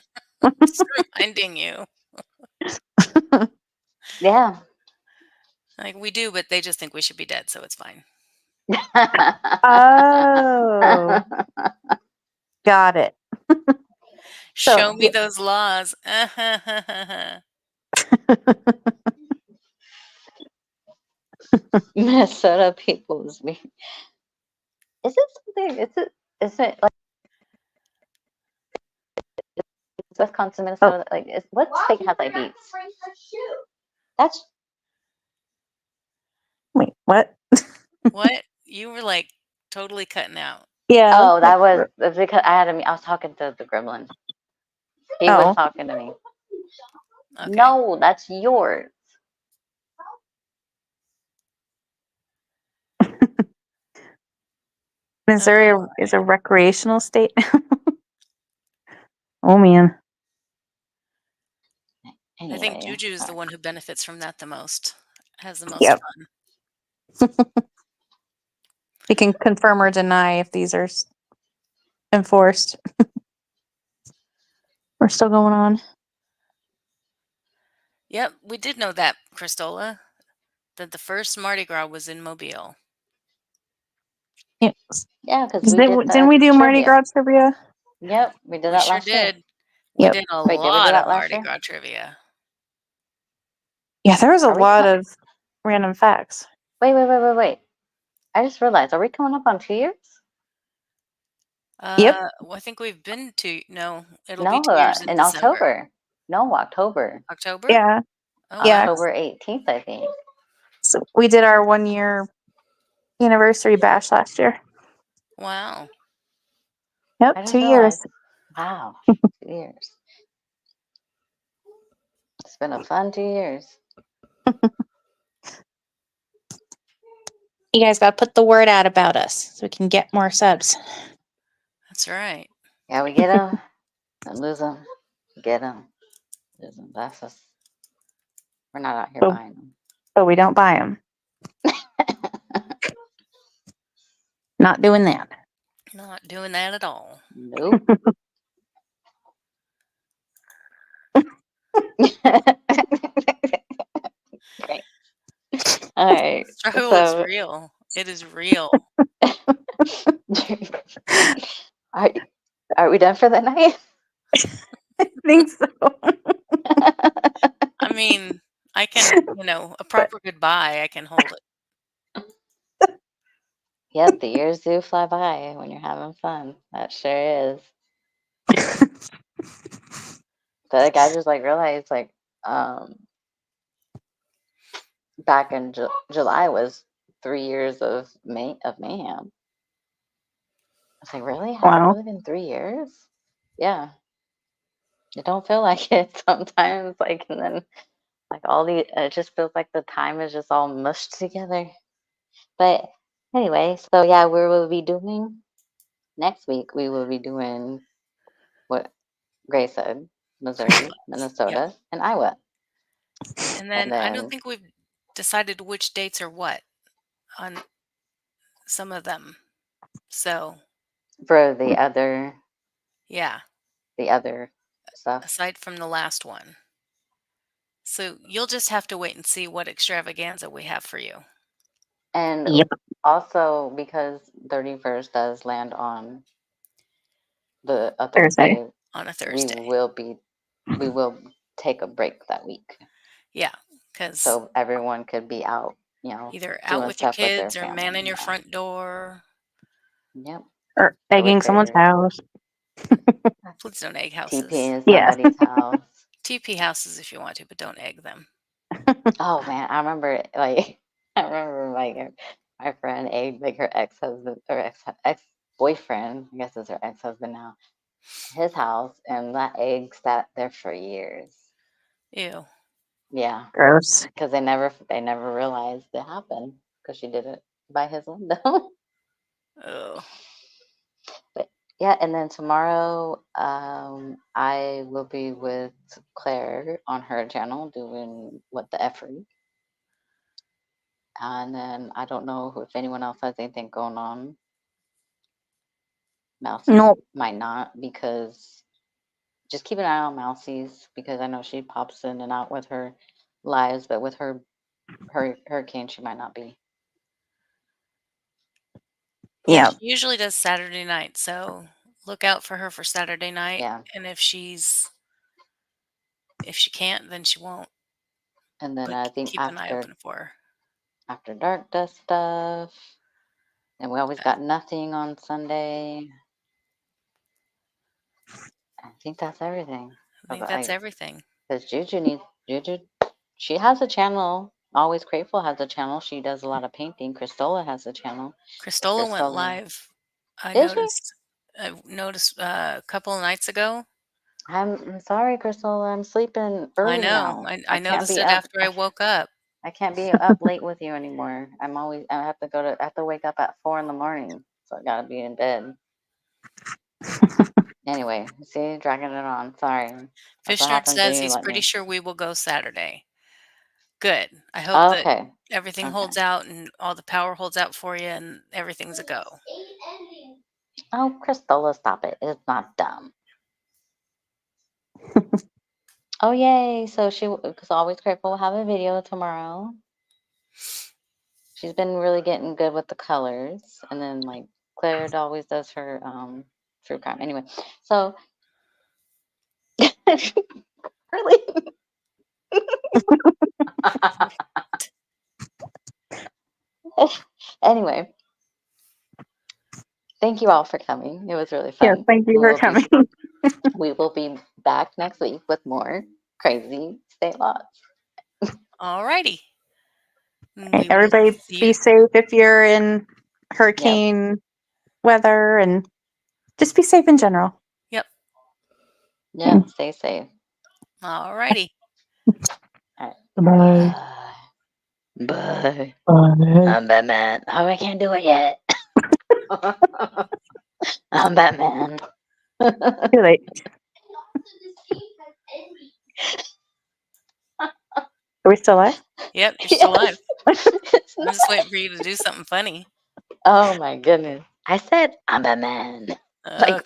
just reminding you. Yeah. Like we do, but they just think we should be dead, so it's fine. Oh, got it. Show So, me yeah. those laws. Minnesota people is me. Is it something? Is it like Wisconsin, Oh, Minnesota? Like, what state has like beets? That's wait, what? What? You were like totally cutting out. Yeah. oh, that's because I was talking to the gremlin. He was Oh, talking to me. Okay. No, that's yours. Missouri Oh, is a recreational state. Oh man. I think Anyway, Juju is the one who benefits from that the most. Has the most Yep. fun. We can confirm or deny if these are enforced. We're still going on. Yep, we did know that, Cristola, that the first Mardi Gras was in Mobile. Yes. yeah, because we did Didn't the we do Mardi trivia. Gras trivia? Yep, we did We that sure last year. did. We Yep. did a Wait, did we do lot of that last Mardi year? Gras trivia. Yeah, there was a Are we? lot of random facts. Wait. I just realized. Are we coming up on 2 years? Yep. Well, I think we've been to, no, it'll be No, 2 years in in December. October. No, October. October? Yeah. Oh, Yeah. wow. October 18th, I think. So we did our 1 year anniversary bash last year. I Wow. Yep, didn't 2 years. realize. Wow, 2 years. It's been a fun 2 years. You guys got to put the word out about us so we can get more subs. That's right. Yeah, we get them and lose them. Get them, lose them. That's us. We're not out here So, buying them. so we don't buy them. Not doing that. Not doing that at all. Nope. Great. All right. Struggle is So, real. It is real. are, are we done for the night? I think so. I mean, I can, a proper goodbye, I can hold it. Yep, the years do fly by when you're having fun. That sure is. But like, I just like realized um back in July was 3 years of mayhem. I was like, really? Has it Wow. really been 3 years? Yeah. It don't feel like it sometimes. Like, and then like it just feels like the time is just all mushed together. But anyway, so yeah, we will be doing next week. We will be doing what Gray said: Missouri, Yep. Minnesota, and Iowa. And And then I don't then think we've decided which dates are what on some of them. So, for yeah, the other stuff. aside from the last one. So you'll just have to wait and see what extravaganza we have for you And Yep. also because 31st does land on a Thursday. Thursday, on a we Thursday. will take a break that week. Yeah, because So everyone could be out, either out doing with your stuff with their kids or family. manning your Yeah. front door. Yep. Or Or with egging someone's their house. Please don't egg houses. TP in Yeah. somebody's house. TP houses if you want to, but don't egg them. Oh man, I remember like I remember like my friend egged like her ex-husband or ex-boyfriend, I guess it's her ex-husband now, his house, and that egg sat there for years. Ew. Yeah, Gross. because they never realized it happened because she did it by his window. Oh. But yeah, and then tomorrow, I will be with Claire on her channel doing What the Effery. And then I don't know if anyone else has anything going on. Mousy Nope. might not, because just keep an eye on Mousie's, because I know she pops in and out with her lives, but with her hurricane, she might not be. Yeah, Yeah. she usually does Saturday night, so look out for her for Saturday night. Yeah. And if she can't, then she won't. And then But I think keep an eye open for her. after dark does stuff, and we always Okay. got nothing on Sunday. I think that's everything. I think that's everything. Because Juju, she has a channel. Always Grateful has a channel. She does a lot of painting. Christola has a channel. Christola went Christola, live. I did she? noticed. I noticed a couple of nights ago. I'm sorry, Christola. I'm sleeping I early know. now. I I can't noticed be it up. after I woke up. I can't be up late with you anymore. I have to I have to wake up at 4 in the morning. So I gotta be in bed. Anyway, see, dragging it on. Sorry. That's what Fishnerd happens when says you he's let pretty me. sure we will go Saturday. Good. I hope that Okay. everything Okay. holds out and all the power holds out for you and everything's a go. Oh, Christola, stop it. It's not dumb. Oh, yay. So because Always Grateful will have a video tomorrow. She's been really getting good with the colors. And then, like, Claire always does her true crime. Anyway, so really. Anyway, thank you all for coming. It was really Yes, fun. thank you for coming. We will be back next week with more crazy state laws. All righty. We will Everybody see be you. safe if you're in Yep. hurricane weather, and just be safe in general. Yep. Yep. Stay safe. All righty. All Bye. right. Bye. Bye. I'm Batman. Oh, I can't do it yet. I'm Batman. Too late. Are we still live? Yep, you're still live. Yes. It's I'm not. just waiting for you to do something funny. Oh my goodness. I said I'm Batman. Like Okay.